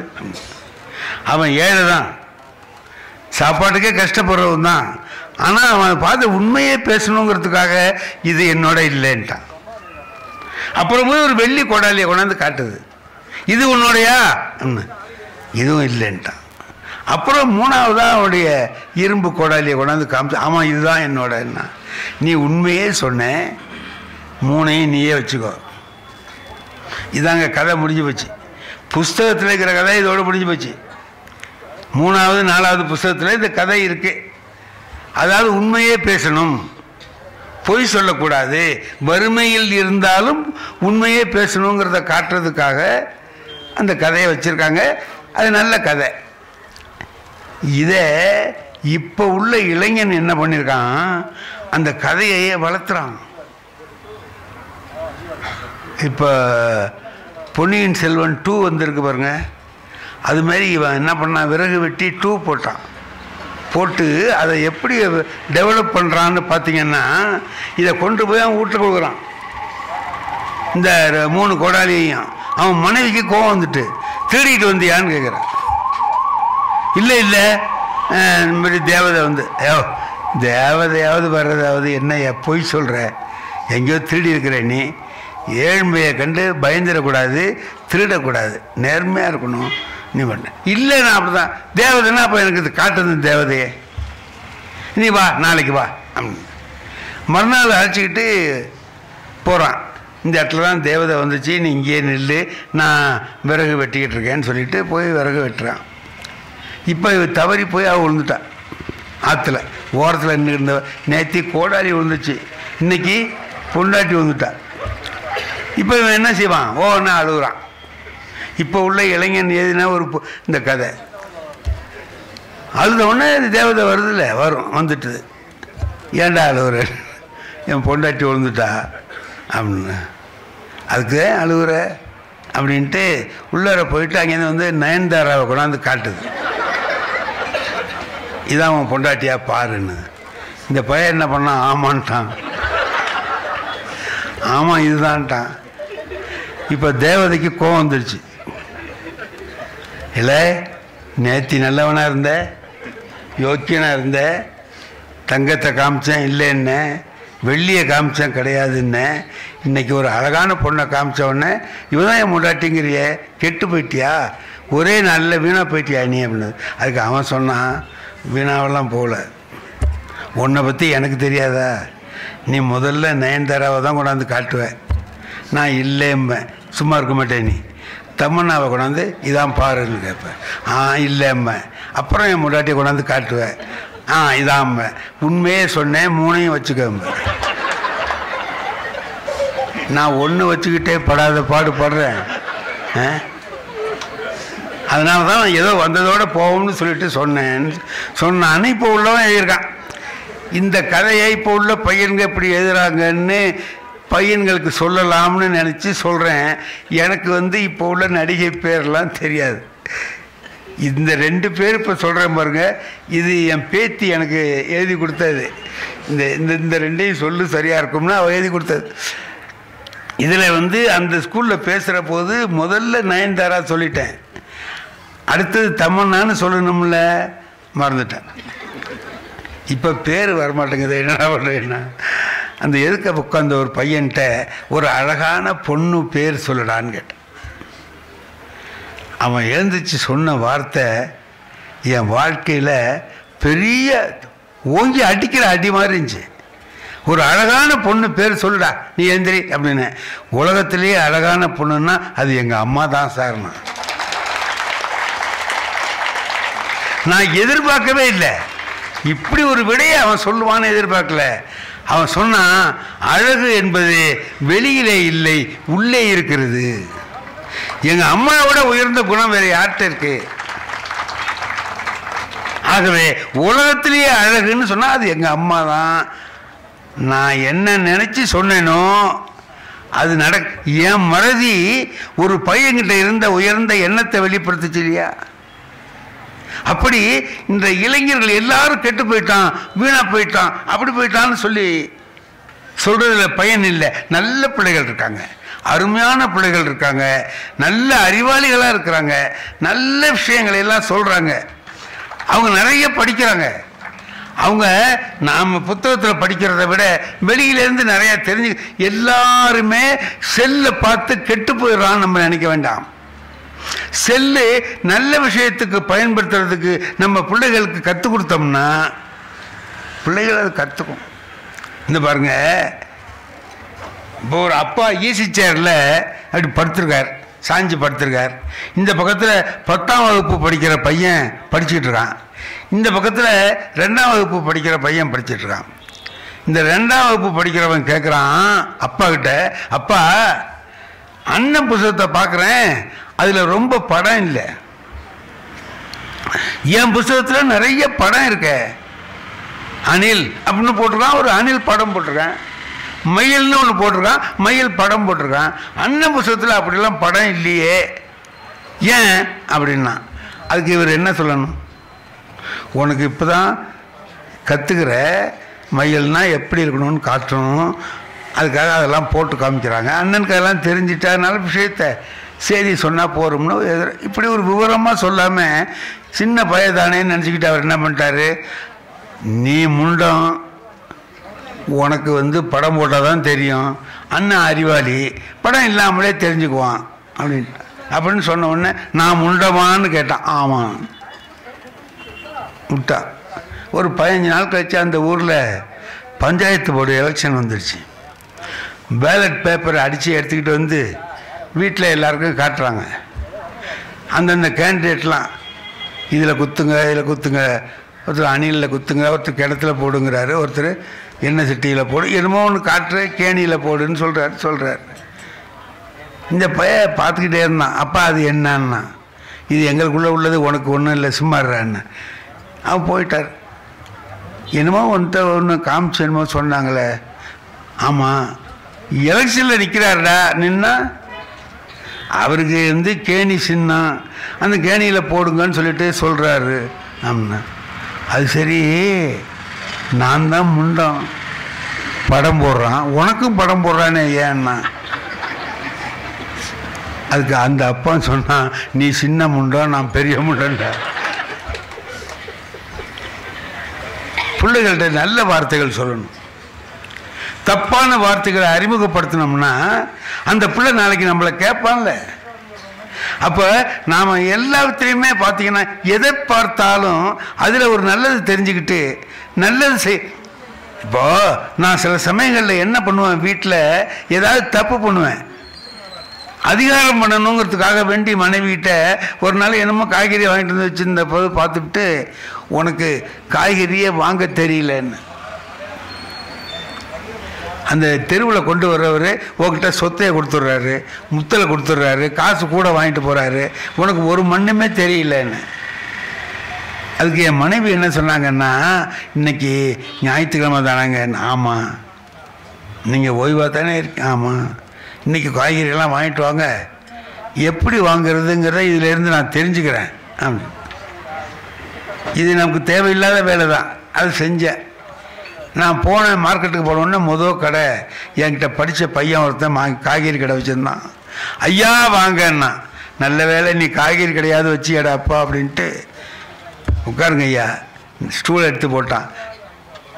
அவன் ஏழை தான், சாப்பாட்டுக்கே கஷ்டப்படுறவன் தான். ஆனால் அவன் பார்த்து உண்மையே பேசணுங்கிறதுக்காக இது என்னோட இல்லைன்ட்டான். அப்புறம் போய் ஒரு வெள்ளி கோடாலியை கொண்டாந்து காட்டுது, இது உன்னோடையா, இதுவும் இல்லைன்ட்டான். அப்புறம் 3வதாக அவனுடைய இரும்பு கோடாலியை கொண்டாந்து காமிச்சு, ஆமாம் இதுதான் என்னோட. என்ன நீ உண்மையே சொன்ன, 3ஐயும் நீயே வச்சுக்கோ. இதாங்க கதை முடிஞ்சு போச்சு. புஸ்தகத்தில் இருக்கிற கதை இதோடு முடிஞ்சு போச்சு. 3வது 4வது புஸ்தகத்தில் இந்த கதை இருக்கு. அதாவது உண்மையே பேசணும், பொய் சொல்லக்கூடாது, வறுமையில் இருந்தாலும் உண்மையே பேசணுங்கிறத காட்டுறதுக்காக அந்த கதையை வச்சுருக்காங்க. அது நல்ல கதை. இதை இப்போ உள்ள இளைஞன் என்ன பண்ணியிருக்கான், அந்த கதையையே வளர்த்துறான். இப்போ பொன்னியின் செல்வன் 2 வந்திருக்கு பாருங்க, அது மாதிரி இவன் என்ன பண்ணான், விறகு வெட்டி 2 போட்டான். போட்டு அதை எப்படி டெவலப் பண்ணுறான்னு பார்த்தீங்கன்னா, இதை கொண்டு போய் அவன் வீட்டில் கொடுக்குறான். இந்த 3 கோடாலியையும் அவன் மனைவிக்கு கோவம் வந்துட்டு, திருடிட்டு வந்தியான்னு கேட்குறான். இல்லை இல்லை, இந்த மாதிரி தேவதை வந்து, தேவதையாவது வர்றதாவது என்ன பொய் சொல்கிற, எங்கேயோ திருடி இருக்கிற நீ, ஏழ்மையை கண்டு பயந்துடக்கூடாது, திருடக்கூடாது, நேர்மையாக இருக்கணும் நீ பண்ண. இல்லை நான் அப்படி தான், தேவதைன்னா அப்போ எனக்கு இது காட்டுது தேவதையே, நீ வா நாளைக்கு வா அப்படின்னு. மறுநாள் அழைச்சிக்கிட்டு போகிறான். இந்த இடத்துல தான் தேவதை வந்துச்சு, நீ இங்கேயே நில்லு, நான் விறகு வெட்டிக்கிட்டு இருக்கேன்னு சொல்லிட்டு போய் விறகு வெட்டுறான். இப்போ தவறி போய் அவள் விழுந்துட்டான் ஆற்றுல ஓரத்தில் நின்றுருந்த. நேற்று கோடாலி விழுந்துச்சு, இன்னைக்கு பொண்டாட்டி விழுந்துட்டா. இப்போ இவன் என்ன செய்வான், ஓன்னு அழுகுறான். இப்போ உள்ள இளைஞன் எதுனா ஒரு இந்த கதை அழுத உடனே தேவதை வருதுல்ல, வரும், வந்துட்டுது. ஏன்டா அழுகுற, என் பொண்டாட்டி விழுந்துட்டா அப்படின்னு. அதுக்கு அழுகுற அப்படின்ட்டு உள்ளார போயிட்டு அங்கேருந்து வந்து நயன்தாராவை கொண்டாந்து காட்டுது. இதான் அவன் பொண்டாட்டியா பாருன்னு. இந்த பையன் என்ன பண்ணான், ஆமான்ட்டான். ஆமாம் இதுதான்ட்டான். இப்போ தேவதைக்கு கோவம் வந்துடுச்சு. இல்லை, நேத்தி நல்லவனாக இருந்த, யோக்கியனாக இருந்த, தங்கத்தை காமிச்சேன் இல்லைன்ன, வெள்ளியை காமிச்சேன் கிடையாதுன்ன, இன்னைக்கு ஒரு அழகான பொண்ணை காமிச்ச உடனே இவதான் என் முண்டாட்டிங்கிறிய, கெட்டு போயிட்டியா, ஒரே நாளில் வீணாக போயிட்டியா நீ அப்படின்னு. அதுக்கு அவன் சொன்னான், வீணாவெல்லாம் போகல, உன்னை பற்றி எனக்கு தெரியாதா, நீ முதல்ல நயன்தாராவை தான் கொண்டாந்து காட்டுவேன், நான் இல்லைம்பேன், சும்மா இருக்க மாட்டேன், நீ தமன்னாவை கொண்டாந்து இதான் பாருன்னு கேட்பேன், இல்லைம்பேன், அப்புறம் என் முன்னாட்டியை கொண்டாந்து காட்டுவேன், இதாம்பேன், உண்மையே சொன்னேன், மூணையும் வச்சுக்கம்பேன். நான் ஒன்று வச்சுக்கிட்டே படாத பாடு படுறேன். அதனால தான் நான் ஏதோ வந்ததோடு போவோம்னு சொல்லிட்டு சொன்னான்னு இப்போ உள்ளவன் எழுதியிருக்கான். இந்த கதையை இப்போ உள்ள பையன்க எப்படி எழுதுறாங்கன்னு பையன்களுக்கு சொல்லலாம்னு நினச்சி சொல்கிறேன். எனக்கு இப்போ உள்ள நடிகை பேரெல்லாம் தெரியாது. இந்த 2 பேர் இப்போ சொல்கிறேன் பாருங்க, இது என் பேத்தி எனக்கு எழுதி கொடுத்தது. இந்த இந்த 2ஐயும் சொல்லு சரியாக இருக்கும்னா அவள் எழுதி கொடுத்தது. இதில் அந்த ஸ்கூலில் பேசுகிற போது முதல்ல நயன்தாரா சொல்லிட்டேன், அடுத்தது தமன்னான்னு சொல்லணும்ல, மறந்துட்டேன். இப்போ பேர் வரமாட்டேங்குது, என்னடா பண்ணுறேன்னா அந்த எதுக்க உட்காந்த ஒரு பையன்கிட்ட ஒரு அழகான பொண்ணு பேர் சொல்லடான்னு கேட்டேன். அவன் எழுந்துச்சு சொன்ன வார்த்தை என் வாழ்க்கையில் பெரிய ஓங்கி அடிக்கிற அடி மாதிரி இருந்துச்சு. ஒரு அழகான பொண்ணு பேர் சொல்லுடா நீ எந்திரி அப்படின்னு. உலகத்திலேயே அழகான பொண்ணுன்னா அது எங்கள் அம்மா தான் சார். நான் எதிர்பார்க்கவே இல்லை, இப்படி ஒரு விடையை அவன் சொல்லுவான்னு எதிர்பார்க்கல. அவன் சொன்னான், அழகு என்பது வெளியிலே இல்லை, உள்ளே இருக்கிறது. எங்கள் அம்மாவோட உயர்ந்த குணம் வேறு யார்கிட்ட இருக்கு? ஆகவே உலகத்திலேயே அழகுன்னு சொன்னால் அது எங்கள் அம்மா தான். நான் என்ன நினச்சி சொன்னேனோ அது என் மறதி ஒரு பையன்கிட்ட இருந்த உயர்ந்த எண்ணத்தை வெளிப்படுத்துச்சு இல்லையா? அப்படி இந்த இளைஞர்கள் எல்லாரும் கெட்டு போயிட்டான், வீணா போயிட்டான், அப்படி போயிட்டான்னு சொல்லி சொல்றதுல பயன் இல்லை. நல்ல பிள்ளைகள் இருக்காங்க, அருமையான பிள்ளைகள் இருக்காங்க, நல்ல அறிவாளிகளாக இருக்கிறாங்க, நல்ல விஷயங்களை எல்லாம் சொல்றாங்க, அவங்க நிறைய படிக்கிறாங்க. அவங்க நாம் புத்தகத்தில் படிக்கிறத விட வெளியிலேருந்து நிறைய தெரிஞ்சு, எல்லாருமே செல்லை பார்த்து கெட்டு போயிடறான்னு நம்ம நினைக்க வேண்டாம். செல்லு நல்ல விஷயத்துக்கு பயன்படுத்துறதுக்கு நம்ம பிள்ளைகளுக்கு கற்றுக் கொடுத்தோம்னா பிள்ளைகள் அது கற்றுக்கும். இந்த பாருங்க, இப்போ ஒரு அப்பா ஈசி சேரில் அப்படி படுத்திருக்கார், சாஞ்சி படுத்திருக்கார். இந்த பக்கத்தில் 10ஆம் வகுப்பு படிக்கிற பையன் படிச்சுக்கிட்டு இருக்கான், இந்த பக்கத்தில் 2ஆம் வகுப்பு படிக்கிற பையன் படிச்சுட்டு இருக்கான். இந்த 2ஆம் வகுப்பு படிக்கிறவன் கேட்குறான் அப்பா கிட்ட, அப்பா அண்ணன் புத்தகத்தை பார்க்குறேன், அதில் ரொம்ப படம் இல்லை, என் புத்தகத்தில் நிறைய படம் இருக்க, அணில் அப்படின்னு போட்டிருக்கான், ஒரு அணில் படம் போட்டிருக்கான், மயில்னு ஒன்று போட்டிருக்கான், மயில் படம் போட்டிருக்கான், அண்ணன் புத்தகத்தில் அப்படிலாம் படம் இல்லையே, ஏன் அப்படின்னா. அதுக்கு இவர் என்ன சொல்லணும், உனக்கு இப்போ தான் கற்றுக்கிற, மயில்னா எப்படி இருக்கணும்னு காட்டணும், அதுக்காக அதெல்லாம் போட்டு காமிக்கிறாங்க, அண்ணனுக்கு அதெல்லாம் தெரிஞ்சிட்டா நல்ல விஷயத்த செய்தி சொன்னால் போகிறோம்னு இப்படி ஒரு விவரமாக சொல்லாமல் சின்ன பையதானேன்னு நினச்சிக்கிட்டு அவர் என்ன பண்ணிட்டாரு, நீ முண்டம், உனக்கு படம் போட்டால் தான் தெரியும், அண்ணன் அறிவாளி, படம் இல்லாமலே தெரிஞ்சுக்குவான் அப்படின்னு சொன்ன உடனே நான் முண்டமான்னு கேட்டான். ஆமாம் விட்டா. ஒரு 15 நாள் கழிச்சு அந்த ஊரில் பஞ்சாயத்து போர்டு எலெக்ஷன் வந்துடுச்சு. பேலட் பேப்பரை அடித்து எடுத்துக்கிட்டு வீட்டில் எல்லாருக்கும் காட்டுறாங்க. அந்தந்த கேண்டிடேட்லாம் இதில் குத்துங்க, இதில் குத்துங்க, ஒருத்தர் அணிலில் குத்துங்க, ஒருத்தர் கிணத்துல போடுங்கிறாரு, ஒருத்தர் எண்ணெய் சட்டியில் போடு, என்னமோ ஒன்று காட்டுற கேணியில் போடுன்னு சொல்கிறார். இந்த பையன் பார்த்துக்கிட்டே இருந்தான். அப்பா அது என்னன்னா, இது எங்களுக்குள்ளே உள்ளது, உனக்கு ஒன்றும் இல்லை, சும்மாடுறான்னு. அவன் போயிட்டார். என்னமோ ஒன்று காமிச்சு என்னமோ சொன்னாங்களே, ஆமாம் எலெக்ஷனில் நிற்கிறாருடா, நின்னா அவருக்கு கேணி சின்னம், அந்த கேணியில் போடுங்கன்னு சொல்லிட்டு சொல்கிறாரு. ஆமாண்ணா, அது சரி, நான் தான் முண்டம், படம் போடுறான், உனக்கும் படம் போடுறானே ஏன்னா? அதுக்கு அந்த அப்பா சொன்னான், நீ சின்ன முண்டா, நான் பெரிய முண்டா. பிள்ளைகள்கிட்ட நல்ல வார்த்தைகள் சொல்லணும். தப்பான வார்த்தைகளை அறிமுகப்படுத்தினோம்னா அந்த பிள்ளை நாளைக்கு நம்மளை கேட்பான்ல. அப்போ நாம் எல்லாத்துலேயுமே பார்த்தீங்கன்னா எதை பார்த்தாலும் அதில் ஒரு நல்லது தெரிஞ்சுக்கிட்டு நல்லது செய். இப்போ நான் சில சமயங்களில் என்ன பண்ணுவேன், வீட்டில் ஏதாவது தப்பு பண்ணுவேன், அதிகாரம் பண்ணணுங்கிறதுக்காக வேண்டி மனைவிகிட்ட ஒரு நாள் என்னமோ காய்கறி வாங்கிட்டு வந்து வச்சுருந்த போது பார்த்துட்டு, உனக்கு காய்கறியே வாங்க தெரியலன்னு. அந்த தெருவில் கொண்டு வர்றவர் உங்ககிட்ட சொத்தையை கொடுத்துட்றாரு, முத்தலை கொடுத்துட்றாரு, காசு கூட வாங்கிட்டு போகிறாரு, உனக்கு ஒரு மண்ணுமே தெரியலன்னு. அதுக்கு என் மனைவி என்ன சொன்னாங்கன்னா, இன்னைக்கு ஞாயிற்றுக்கிழமை தானாங்க. ஆமாம். நீங்கள் ஓய்வாக தானே இருக்கு. ஆமாம். இன்றைக்கி காய்கறியெல்லாம் வாங்கிட்டு வாங்க, எப்படி வாங்கிறதுங்கிறத இதிலேருந்து நான் தெரிஞ்சுக்கிறேன். இது நமக்கு தேவையில்லாத வேலை தான், அது செஞ்சேன். நான் போனேன், மார்க்கெட்டுக்கு போனோடனே முதல் கடை என்கிட்ட படித்த பையன் ஒருத்தன் காய்கறி கடை வச்சுருந்தான். ஐயா வாங்கன்னா, நல்ல வேலை நீ காய்கறி கடையாவது வச்சியடா அப்பா அப்படின்ட்டு. உட்காருங்க ஐயா, ஸ்டூல் எடுத்து போட்டான்.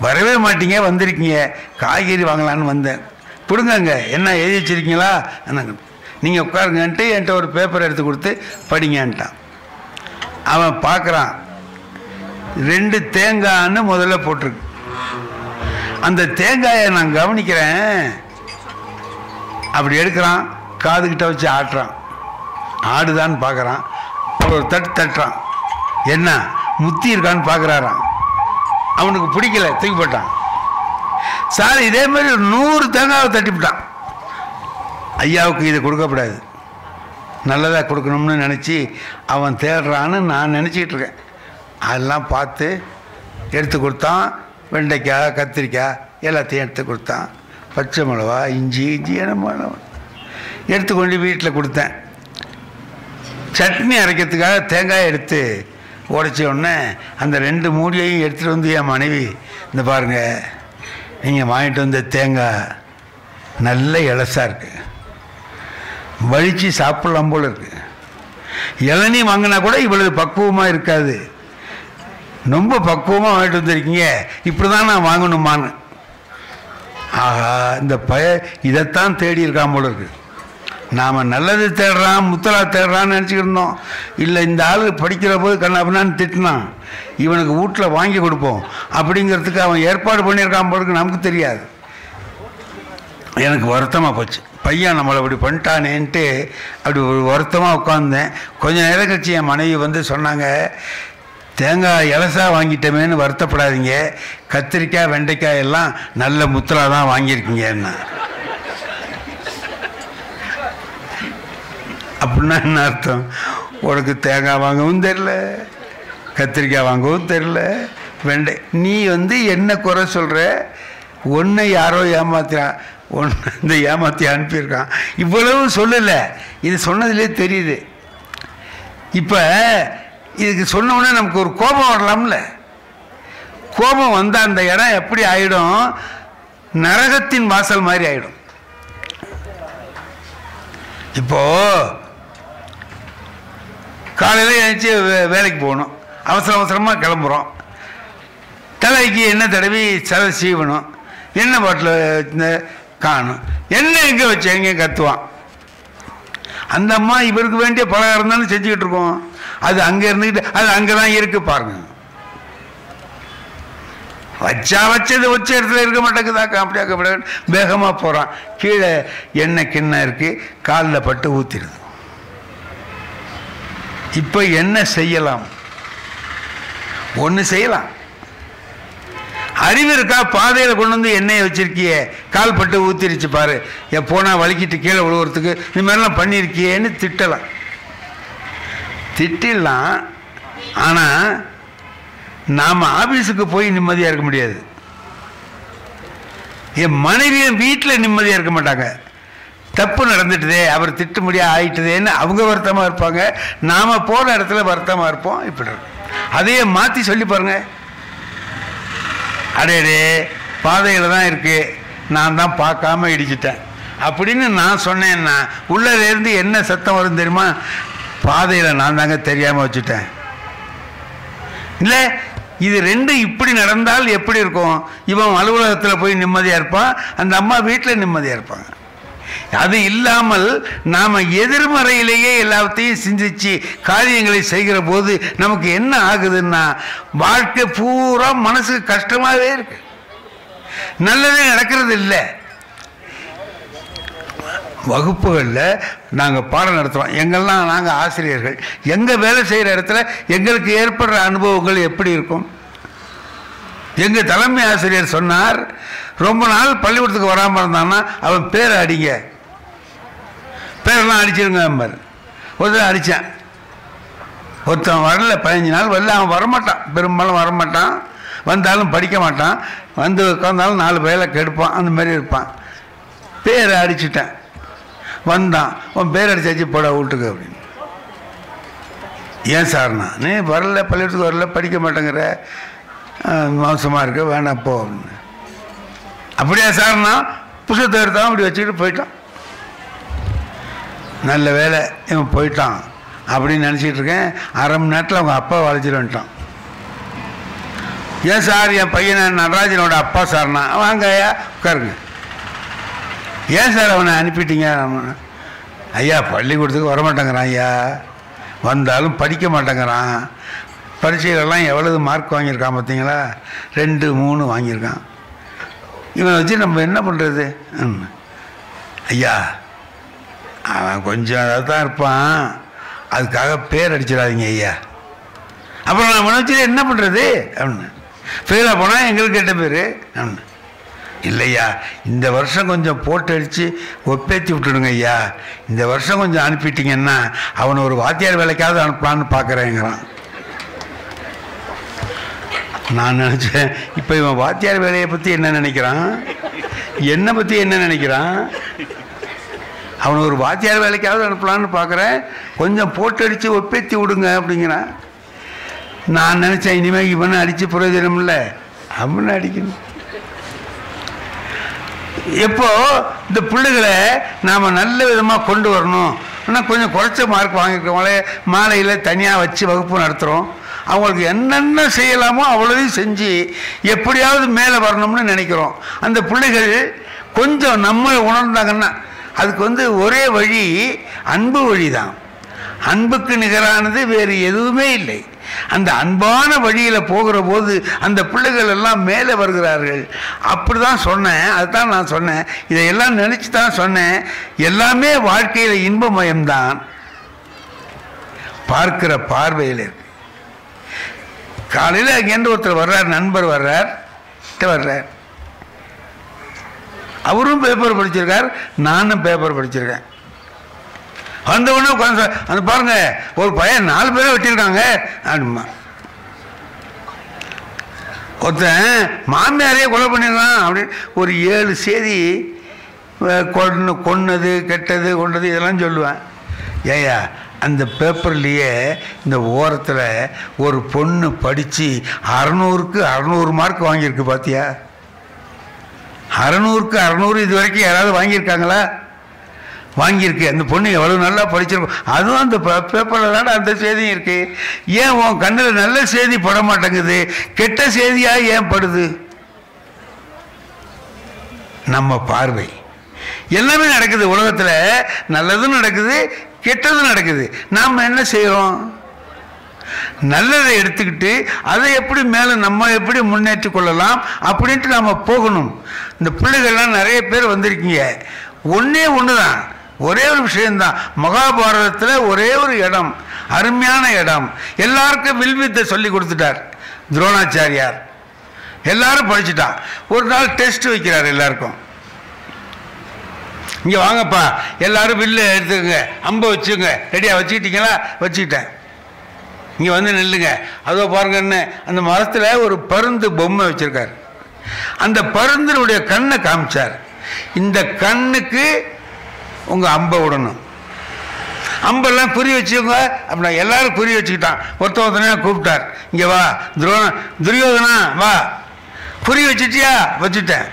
வரவே மாட்டீங்க, வந்திருக்கீங்க, காய்கறி வாங்கலான்னு வந்தேன். கொடுங்கங்க, என்ன எழுதி வச்சுருக்கீங்களா? நீங்கள் உட்காருங்கன்ட்டு என்கிட்ட ஒரு பேப்பர் எடுத்து கொடுத்து படிங்கன்ட்டான். அவன் பார்க்குறான், 2 தேங்காய்ன்னு முதல்ல போட்டிருக்கு. அந்த தேங்காயை நான் கவனிக்கிறேன். அப்படி எடுக்கிறான், காதுகிட்ட வச்சு ஆட்டுறான். ஆடுதான்னு பார்க்குறான். ஒரு தட்டுறான். என்ன முத்தி இருக்கான்னு பார்க்குறாரான். அவனுக்கு பிடிக்கல, தூக்கி போட்டான். சார் இதே மாதிரி 100 தேங்காவை தட்டிவிட்டான். ஐயாவுக்கு இது கொடுக்கப்படாது, நல்லதாக கொடுக்கணும்னு நினச்சி அவன் தேடுறான்னு நான் நினச்சிக்கிட்டு இருக்கேன். அதெல்லாம் பார்த்து எடுத்து கொடுத்தான். வெண்டைக்காய், கத்திரிக்காய் எல்லாத்தையும் எடுத்து கொடுத்தான். பச்சை மிளகா, இஞ்சி என்னமோ எடுத்துக்கொண்டு வீட்டில் கொடுத்தேன். சட்னி அரைக்கிறதுக்காக தேங்காய் எடுத்து உடைச்ச உடனே அந்த 2 மூடியையும் எடுத்துகிட்டு வந்து என் மனைவி, இந்த பாருங்கள், நீங்கள் வாங்கிட்டு வந்த தேங்காய் நல்ல இலசாக இருக்குது, வலிச்சு சாப்பிடலாம் போல் இருக்குது. இளநீ வாங்கினா கூட இவ்வளவு பக்குவமாக இருக்காது, ரொம்ப பக்குவமாக வாங்கிட்டு வந்திருக்கீங்க, இப்படி தான் நான் வாங்கணுமான்னு. ஆஹா, இந்த இதைத்தான் தேடி இருக்கான் போல இருக்கு. நாம் நல்லது தேடுறான், முத்தலா தேடுறான்னு நினச்சிக்கிருந்தோம். இல்லை, இந்த ஆள் படிக்கிற போது கண்ணாபின்னான்னு திட்டினான், இவனுக்கு வீட்டில் வாங்கி கொடுப்போம் அப்படிங்கிறதுக்கு அவன் ஏற்பாடு பண்ணியிருக்கான் போல இருக்கு. நமக்கு தெரியாது. எனக்கு வருத்தமாக போச்சு, பையன் நம்மளை அப்படி பண்ணிட்டானேன்ட்டு அப்படி ஒரு வருத்தமாக உட்காந்தேன். கொஞ்சம் நேரம் கழிச்சு என் மனைவி வந்து சொன்னாங்க, தேங்காய் இலசாக வாங்கிட்டோமேன்னு வருத்தப்படாதீங்க, கத்திரிக்காய் வெண்டைக்காய் எல்லாம் நல்ல முத்தலாக தான் வாங்கியிருக்கீங்கன்னா. அப்படின்னா என்ன அர்த்தம்? உனக்கு தேங்காய் வாங்கவும் தெரில, கத்திரிக்காய் வாங்கவும் தெரில, வெண்டை. நீ வந்து என்ன குறை சொல்கிற? ஒன்றை யாரோ ஏமாத்திரான், ஒன்று இந்த ஏமாற்றி அனுப்பியிருக்கான். இவ்வளவு சொல்லலை, இது சொன்னதுலேயே தெரியுது. இப்போ இதுக்கு சொன்னோன்னே நமக்கு ஒரு கோபம் வரலாம்ல. கோபம் வந்தால் அந்த இடம் எப்படி ஆகிடும்? நரகத்தின் வாசல் மாதிரி ஆகிடும். இப்போது காலையில் எழுந்துச்சி வேலைக்கு போகணும், அவசரமாக கிளம்புறோம். தலைக்கு எண்ணெய் தடவி சலை சீவணும், எண்ணெய் பாட்டில் காணும், எண்ணெய் எங்கே வச்சு எங்கே கத்துவான். அந்த அம்மா இவருக்கு வேண்டிய பலகாரம் தானே செஞ்சுக்கிட்டு இருக்கோம், அது அங்கே இருந்துக்கிட்டு அது அங்கே தான் இருக்கு பாருங்க. வச்சது வச்ச இடத்துல இருக்க மாட்டேங்குதாக்கா, அப்படியாக்க வேகமாக போகிறான். கீழே எண்ணெய் கிண்ணம் இருக்குது, காலில் பட்டு ஊற்றிடுது. இப்போ என்ன செய்யலாம்? ஒன்று செய்யலாம். அறிவு இருக்கா? பாதையில் கொண்டு வந்து எண்ணெயை வச்சிருக்கியே, கால் பட்டு ஊற்றிருச்சு பாரு, போனால் வலிக்கிட்டு கீழே விழுவுறதுக்கு இந்த மாதிரிலாம் பண்ணியிருக்கியேன்னு திட்டலாம். திட்டிடலாம். ஆனால் நாம் ஆஃபீஸுக்கு போய் நிம்மதியாக இருக்க முடியாது. என் மனைவியும் வீட்டில் நிம்மதியாக இருக்க மாட்டாங்க. தப்பு நடந்துட்டுதே, அவர் திட்ட முடியாது ஆயிட்டுதேன்னு அவங்க வருத்தமாக இருப்பாங்க, நாம் போகிற இடத்துல வருத்தமாக இருப்போம். இப்படி அதையே மாற்றி சொல்லி பாருங்க. அடேடே பாதையில் தான் இருக்குது, நான் தான் பார்க்காம இடிச்சிட்டேன் அப்படின்னு நான் சொன்னேன்னா உள்ளேருந்து என்ன சத்தம் வரும் தெரியுமா? பாதையில் நான் தாங்க தெரியாமல் வச்சுட்டேன். இல்லை, இது ரெண்டும் இப்படி நடந்தால் எப்படி இருக்கும்? இவன் அலுவலகத்தில் போய் நிம்மதியாக இருப்பான், அந்த அம்மா வீட்டில் நிம்மதியாக இருப்பாங்க. அது இல்லாமல் நாம் எதிர்மறையிலேயே எல்லாத்தையும் சிந்திச்சு காரியங்களை செய்கிற போது நமக்கு என்ன ஆகுதுன்னா வாழ்க்கை பூரா மனசுக்கு கஷ்டமாகவே இருக்கு, நல்லதே நடக்கிறது இல்லை. வகுப்புகளில் நாங்கள் பாடம் நடத்துகிறோம். எங்கெல்லாம் நாங்கள் ஆசிரியர்கள் எங்கள் வேலை செய்கிற இடத்துல எங்களுக்கு ஏற்படுற அனுபவங்கள் எப்படி இருக்கும்? எங்கள் தலைமை ஆசிரியர் சொன்னார், ரொம்ப நாள் பள்ளிக்கூடத்துக்கு வராமல் இருந்தான்னா அவன் பேரை அடிங்க, பேரெல்லாம் அடிச்சிருங்க. ஒருத்தர் அடித்தேன், ஒருத்தன் வரல, 15 நாள் வரல. அவன் வரமாட்டான், பெரும்பாலும் வரமாட்டான், வந்தாலும் படிக்க மாட்டான், வந்து உட்காந்தாலும் 4 பேரை கெடுப்பான், அந்த மாதிரி இருப்பான். பேரை அடிச்சுட்டேன், வந்தான், உன் பேர் அடிச்சாச்சு போட வீட்டுக்கு அப்படின்னு. ஏன் சார்னா, நீ வரல, பள்ளிக்கூடத்துக்கு வரல, படிக்க மாட்டேங்கிற, மோசமாக இருக்க, வேணாம் போ அப்படின்னு. அப்படியா சார்னா? புத்தகத்தை எடுத்தான், அப்படி வச்சுக்கிட்டு போயிட்டான். நல்ல வேலை இவன் போயிட்டான் அப்படின்னு நினச்சிக்கிட்டு இருக்கேன். அரை மணி நேரத்தில் அவங்க அப்பா வளைச்சிட்டு வந்துட்டான். ஏன் சார், என் பையனை நடராஜனோட அப்பா சார்னா? வாங்க ஐயா உட்காருங்க. ஏன் சார் அவனை அனுப்பிட்டீங்க? ஐயா பள்ளிக்கூடத்துக்கு வரமாட்டேங்கிறான் ஐயா, வந்தாலும் படிக்க மாட்டேங்கிறான், பரீட்சைகளெல்லாம் எவ்வளவு மார்க் வாங்கியிருக்கான் பார்த்தீங்களா? 2, 3 வாங்கியிருக்கான். இவனை வச்சு நம்ம என்ன பண்ணுறது? ஐயா அவன் கொஞ்சம் அதாக தான் இருப்பான், அதுக்காக பேர் அடிச்சிடாதீங்க ஐயா. அப்புறம் நான் இவனை வச்சு என்ன பண்ணுறது அப்படின்னு. ஃபெயிலாக போனால் எங்களுக்கு கெட்ட பேர் அப்படின்னு. இல்லையா, இந்த வருஷம் கொஞ்சம் போட்டு அடித்து ஒப்பேற்றி விட்டுடுங்க ஐயா, இந்த வருஷம் கொஞ்சம் அனுப்பிட்டீங்கன்னா அவனை ஒரு வாத்தியார் வேலைக்காவது அனுப்பலான்னு பார்க்குறேங்கிறான். நான் நினச்சேன், இப்போ இவன் வாத்தியார் வேலையை பற்றி என்ன நினைக்கிறான், என்னை பற்றி என்ன நினைக்கிறான்? அவனை ஒரு வாத்தியார் வேலைக்காவது அனுப்பலான்னு பார்க்குறேன், கொஞ்சம் போட்டு அடித்து ஒப்பேற்றி விடுங்க அப்படிங்கிறான். நான் நினச்சேன், இனிமேல் இவனை அடித்து பிரயோஜனம் இல்லை, அவனை அடிக்கணும். எப்போ இந்த பிள்ளைகளை நாம் நல்ல விதமாக கொண்டு வரணும், ஆனால் கொஞ்சம் குறைச்ச மார்க் வாங்கிக்கிறவங்களே மாலையில் தனியாக வச்சு வகுப்பு நடத்துகிறோம். அவங்களுக்கு என்னென்ன செய்யலாமோ அவ்வளோதையும் செஞ்சு எப்படியாவது மேலே வரணும்னு நினைக்கிறோம். அந்த பிள்ளைகள் கொஞ்சம் நம்ம உணர்ந்தாங்கன்னா அதுக்கு ஒரே வழி அன்பு வழி தான். அன்புக்கு நிகரானது வேறு எதுவுமே இல்லை. அந்த அன்பான வழியில் போகிற போது அந்த பிள்ளைகள் எல்லாம் மேலே வருகிறார்கள். அப்படி தான் சொன்னேன், அதுதான் நான் சொன்னேன், இதையெல்லாம் நினச்சி தான் சொன்னேன். எல்லாமே வாழ்க்கையில் இன்பமயம்தான், பார்க்கிற பார்வையில் இருக்கு. காலையில் அங்கேருந்து ஒருத்தர் வர்றார், நண்பர் வர்றார், அவரும் பேப்பர் படிச்சிருக்கார், நானும் பேப்பர் படிச்சிருக்கேன். வந்த உடனே உட்காந்து அந்த பாருங்க, ஒரு பையன் 4 பேரை வெட்டியிருக்காங்க அப்படிமா. ஒருத்தன் மாமியாரையே கொலை பண்ணிருக்கான் அப்படின்னு ஒரு 7 செய்தி கொன்னது கெட்டது கொண்டது இதெல்லாம் சொல்லுவேன். ஏயா, அந்த பேப்பர்லேயே இந்த ஓரத்தில் ஒரு பொண்ணு படித்து 600க்கு 600 மார்க் வாங்கியிருக்கு பார்த்தியா? 600க்கு 600 இது வரைக்கும் யாராவது வாங்கியிருக்காங்களா? வாங்கியிருக்கு. அந்த பொண்ணு எவ்வளோ நல்லா படிச்சிருக்கும். அதுவும் அந்த பேப்பரில் தானே அந்த செய்தியும் இருக்குது. ஏன் உன் கண்ணில் நல்ல செய்தி பட மாட்டேங்குது, கெட்ட செய்தியாக ஏன் படுது? நம்ம பார்வை. எல்லாமே நடக்குது உலகத்தில், நல்லதும் நடக்குது கெட்டதும் நடக்குது. நாம் என்ன செய்கிறோம்? நல்லதை எடுத்துக்கிட்டு அதை எப்படி மேலே நம்ம எப்படி முன்னேற்றி கொள்ளலாம் அப்படின்ட்டு நாம் போகணும். இந்த பிள்ளைகள்லாம் நிறைய பேர் வந்திருக்கீங்க. ஒன்றே ஒன்று தான், ஒரே ஒரு விஷயம்தான். மகாபாரதத்தில் ஒரே ஒரு இடம், அருமையான இடம். எல்லாருக்கும் வில்வித்தை சொல்லி கொடுத்துட்டார் துரோணாச்சாரியார். எல்லாரும் படிச்சுட்டான். ஒரு நாள் டெஸ்ட் வைக்கிறார் எல்லாருக்கும். இங்கே வாங்கப்பா, எல்லாரும் வில்லு எடுத்துக்கங்க, அம்பை வச்சுங்க, ரெடியாக வச்சுக்கிட்டீங்களா? வச்சுக்கிட்டேன். இங்கே வந்து நில்லுங்க. அதோ பாருங்கன்னு அந்த மரத்தில் ஒரு பருந்து பொம்மை வச்சுருக்கார். அந்த பருந்தினுடைய கண்ணை காமிச்சார். இந்த கண்ணுக்கு உங்கள் அம்பை விடணும், அம்பெல்லாம் குறி வச்சுக்கோங்க அப்படின்னா எல்லாரும் குறி வச்சுக்கிட்டான். ஒருத்தனையா கூப்பிட்டார், இங்கே வா துரியோதனா வா, குறி வச்சுட்டியா? வச்சுட்டேன்.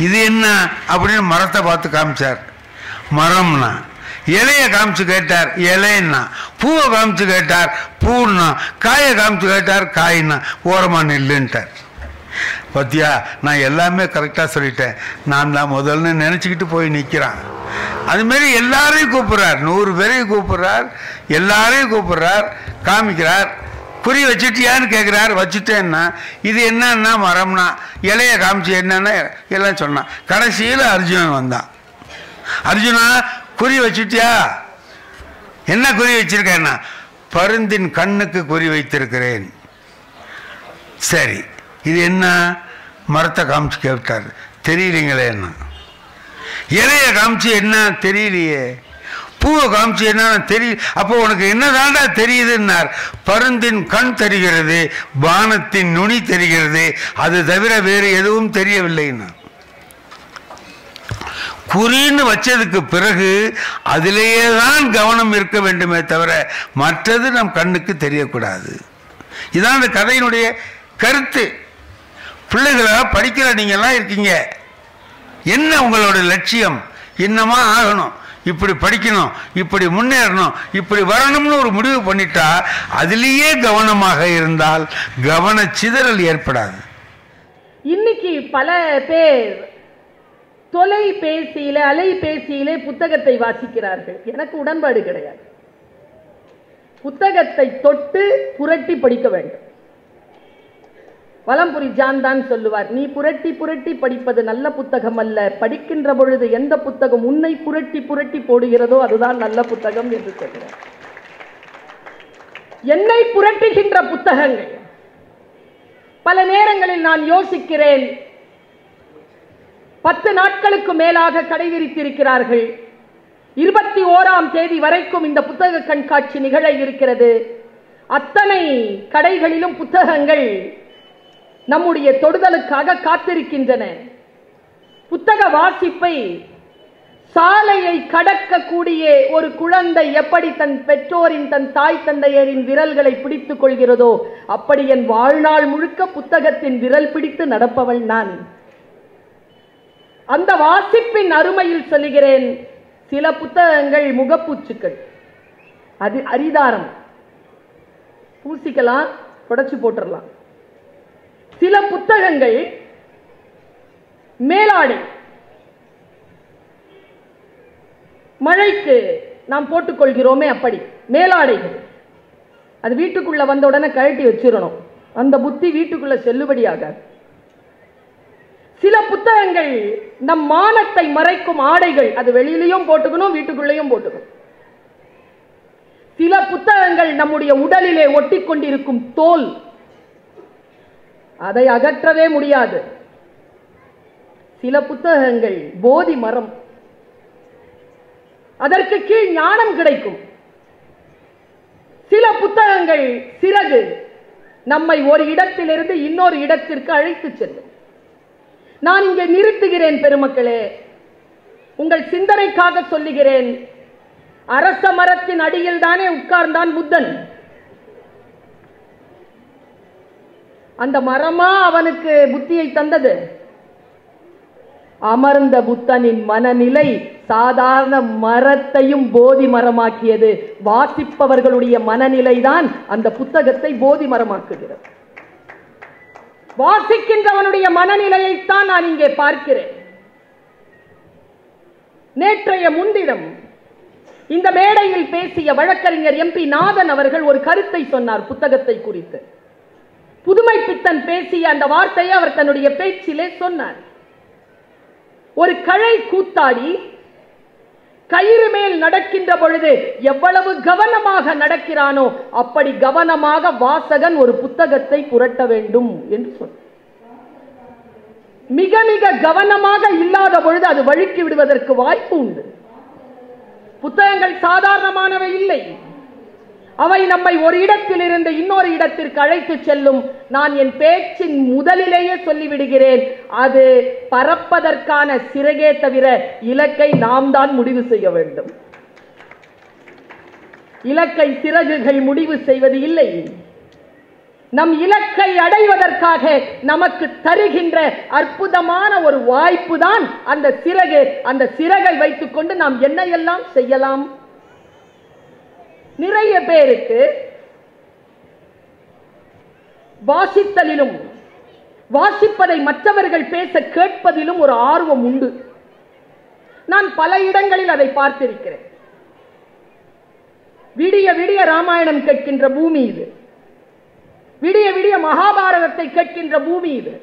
இது என்ன அப்படின்னு மரத்தை பார்த்து காமிச்சார். மரம்னா. இலையை காமிச்சு கேட்டார், இலைன்னா. பூவை காமிச்சு கேட்டார், பூன்னா. காயை காமிச்சு கேட்டார், காயின்னா. ஓரமா நில்லுன்ட்டார். பத்தியா, நான் எல்லாமே கரெக்டாக சொல்லிட்டேன், நான் தான் முதல்னு நினச்சிக்கிட்டு போய் நிற்கிறான். அதுமாரி எல்லாரையும் கூப்பிட்றார், 100 பேரையும் கூப்பிட்றார், எல்லாரையும் கூப்பிட்றார், காமிக்கிறார். குறி வச்சுட்டியான்னு கேட்குறார். வச்சுட்டேன்னா இது என்னன்னா மரம்னா. இலையை காமிச்சு என்னன்னா எல்லாம் சொன்னான். கடைசியில் அர்ஜுனன் வந்தான். அர்ஜுனா, குறி வச்சுட்டியா? என்ன குறி வச்சிருக்கேன்னா, பருந்தின் கண்ணுக்கு குறி வைத்திருக்கிறேன். சரி, இது என்ன? மரத்தை காமிச்சு கேட்டார். தெரியலீங்களே என்ன. இலையை காமிச்சு என்ன? தெரியலையே. பூவை காமிச்சு என்ன? தெரியல. அப்போ உனக்கு என்னதாண்டா தெரியுதுன்னார். பருந்தின் கண் தெரிகிறது, பானத்தின் நுனி தெரிகிறது, அது தவிர வேறு எதுவும் தெரியவில்லைன்னா. குறின்னு வச்சதுக்கு பிறகு அதிலேயே தான் கவனம் இருக்க வேண்டுமே தவிர மற்றது நம் கண்ணுக்கு தெரியக்கூடாது. இதான் இந்த கதையினுடைய கருத்து. பிள்ளைகளா படிக்கிற நீங்கெல்லாம் இருக்கீங்க, என்ன உங்களோட லட்சியம்? என்னமா ஆகணும், இப்படி படிக்கணும், இப்படி முன்னேறணும், இப்படி வரணும்னு ஒரு முடிவு பண்ணிட்டா அதிலேயே கவனமாக இருந்தால் கவன சிதறல் ஏற்படாது. இன்னைக்கு பல பேர் தொலைபேசியில அலைபேசியிலே புத்தகத்தை வாசிக்கிறார்கள். எனக்கு உடன்பாடு கிடையாது. புத்தகத்தை தொட்டு புரட்டி படிக்க வேண்டும். வலம்புரி ஜான் தான் சொல்லுவார், நீ புரட்டி புரட்டி படிப்பது நல்ல புத்தகம் அல்ல, படிக்கின்ற பொழுது எந்த புத்தகம் உன்னை புரட்டி புரட்டி போடுகிறதோ அதுதான் நல்ல புத்தகம் என்று சொல்கிறார். என்னை புரட்டுகின்ற புத்தகங்கள் பல நேரங்களில் நான் யோசிக்கிறேன், 10 நாட்களுக்கு மேலாக கடை விரித்திருக்கிறார்கள். 21ஆம் தேதி வரைக்கும் இந்த புத்தக கண்காட்சி நிகழ இருக்கிறது. அத்தனை கடைகளிலும் புத்தகங்கள் நம்முடைய தொடுதலுக்காக காத்திருக்கின்றன. புத்தக வாசிப்பை சாலையை கடக்கக்கூடிய ஒரு குழந்தை எப்படி தன் பெற்றோரின், தன் தாய் தந்தையரின் விரல்களை பிடித்துக் கொள்கிறதோ அப்படி என் வாழ்நாள் முழுக்க புத்தகத்தின் விரல் பிடித்து நடப்பவள் நான். அந்த வாசிப்பின் அருமையில் சொல்லுகிறேன், சில புத்தகங்கள் முகப்பூச்சுக்கள், அது அரிதாரம், பூசிக்கலாம், புடைச்சு போட்டுடலாம். சில புத்தகங்கள் மேலாடை, மழைக்கு நாம் போட்டுக்கொள்கிறோமே அப்படி மேலாடைகள், அது வீட்டுக்குள்ள வந்த உடனே கழட்டி வச்சிடணும். அந்த புத்தி வீட்டுக்குள்ள செல்லுபடியாக. சில புத்தகங்கள் நம் மானத்தை மறைக்கும் ஆடைகள், அது வெளியிலையும் போட்டுக்கணும், வீட்டுக்குள்ளேயும் போட்டுக்கணும். சில புத்தகங்கள் நம்முடைய உடலிலே ஒட்டி கொண்டிருக்கும் தோல், அதை அகற்றவே முடியாது. சில புத்தகங்கள் போதி மரம், அதற்கு கீழ் ஞானம் கிடைக்கும். சில புத்தகங்கள் சிறகு, நம்மை ஒரு இடத்திலிருந்து இன்னொரு இடத்திற்கு அழைத்து செல்லும். நான் இங்கே நிறுத்துகிறேன் பெருமக்களே, உங்கள் சிந்தனைக்காக சொல்லுகிறேன். அரச மரத்தின் அடியில் தானே உட்கார்ந்தான் புத்தன். அந்த மரமா அவனுக்கு புத்தியை தந்தது? அமர்ந்த புத்தனின் மனநிலை சாதாரண மரத்தையும் போதி மரமாக்கியது. வாசிப்பவர்களுடைய மனநிலை தான் அந்த புத்தகத்தை போதி மரமாக்குகிறது. வாசிக்கின்றவனுடைய மனநிலையைத்தான் நான் இங்கே பார்க்கிறேன். நேற்றைய முன்தினம் இந்த மேடையில் பேசிய வழக்கறிஞர் MP நாதன் அவர்கள் ஒரு கருத்தை சொன்னார் புத்தகத்தை குறித்து. புதுமை பித்தன் பேசிய அந்த வார்த்தையை அவர் தன்னுடைய பேச்சிலே சொன்னார். ஒரு கழை கூத்தாடி கயிறு மேல் நடக்கின்ற பொழுது எவ்வளவு கவனமாக நடக்கிறானோ அப்படி கவனமாக வாசகன் ஒரு புத்தகத்தை புரட்ட வேண்டும் என்று சொன்னார். மிக மிக கவனமாக இல்லாத பொழுது அது வழுக்கி விடுவதற்கு வாய்ப்பு உண்டு. புத்தகங்கள் சாதாரணமானவை இல்லை. அவை நம்மை ஒரு இடத்திலிருந்து இன்னொரு இடத்திற்கு அழைத்து செல்லும். நான் என் பேச்சின் முதலிலேயே சொல்லிவிடுகிறேன், அது பறப்பதற்கான சிறகே தவிர இலக்கை நாம் தான் முடிவு செய்ய வேண்டும். இலக்கை சிறகுகள் முடிவு செய்வது இல்லை. நம் இலக்கை அடைவதற்காக நமக்கு தருகின்ற அற்புதமான ஒரு வாய்ப்பு தான் அந்த சிறகு. அந்த சிறகை வைத்துக் கொண்டு நாம் என்ன எல்லாம் செய்யலாம். நிறைய பேருக்கு வாசித்தலிலும் வாசிப்பதை மற்றவர்கள் பேச கேட்பதிலும் ஒரு ஆர்வம் உண்டு. நான் பல இடங்களில் அதை பார்த்திருக்கிறேன். விடிய விடிய ராமாயணம் கேட்கின்ற பூமி இது. விடிய விடிய மகாபாரதத்தை கேட்கின்ற பூமி இது.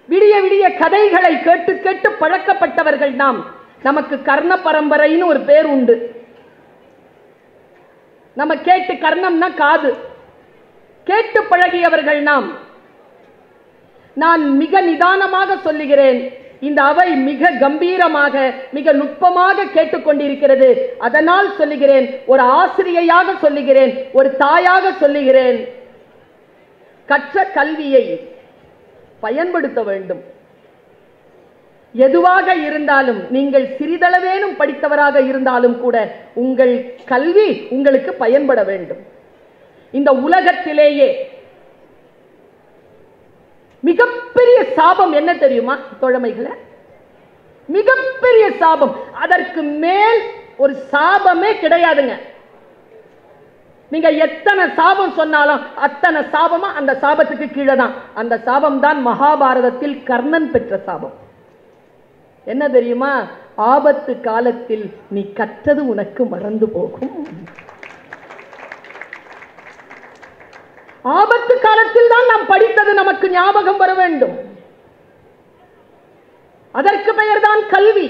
விடிய விடிய கதைகளை கேட்டு கேட்டு பழக்கப்பட்டவர்கள் நாம். நமக்கு கர்ண பரம்பரைன்னு ஒரு பேர் உண்டு. நம்ம கேட்டு, கர்ணம்னா காது, கேட்டு பழகியவர்கள் நாம். நான் மிக நிதானமாக சொல்லுகிறேன், இந்த அவை மிக கம்பீரமாக மிக நுட்பமாக கேட்டுக்கொண்டிருக்கிறது. அதனால் சொல்லுகிறேன், ஒரு ஆசிரியையாக சொல்லுகிறேன், ஒரு தாயாக சொல்லுகிறேன், கற்ற கல்வியை பயன்படுத்த வேண்டும். எதுவாக இருந்தாலும், நீங்கள் சிறிதளவேனும் படித்தவராக இருந்தாலும் கூட உங்கள் கல்வி உங்களுக்கு பயன்பட வேண்டும். இந்த உலகத்திலேயே மிகப்பெரிய சாபம் என்ன தெரியுமா தோழமைகளே? மிகப்பெரிய சாபம். அதற்கு மேல் ஒரு சாபமே கிடையாதுங்க. நீங்க எத்தனை சாபம் சொன்னாலும் அத்தனை சாபமா அந்த சாபத்துக்கு கீழே தான். அந்த சாபம் தான் மகாபாரதத்தில் கர்ணன் பெற்ற சாபம். என்ன தெரியுமா? ஆபத்து காலத்தில் நீ கற்றது உனக்கு மறந்து போகும். ஆபத்து காலத்தில் தான் நாம் படித்தது நமக்கு ஞாபகம் வர வேண்டும். அதற்கு பெயர்தான் கல்வி,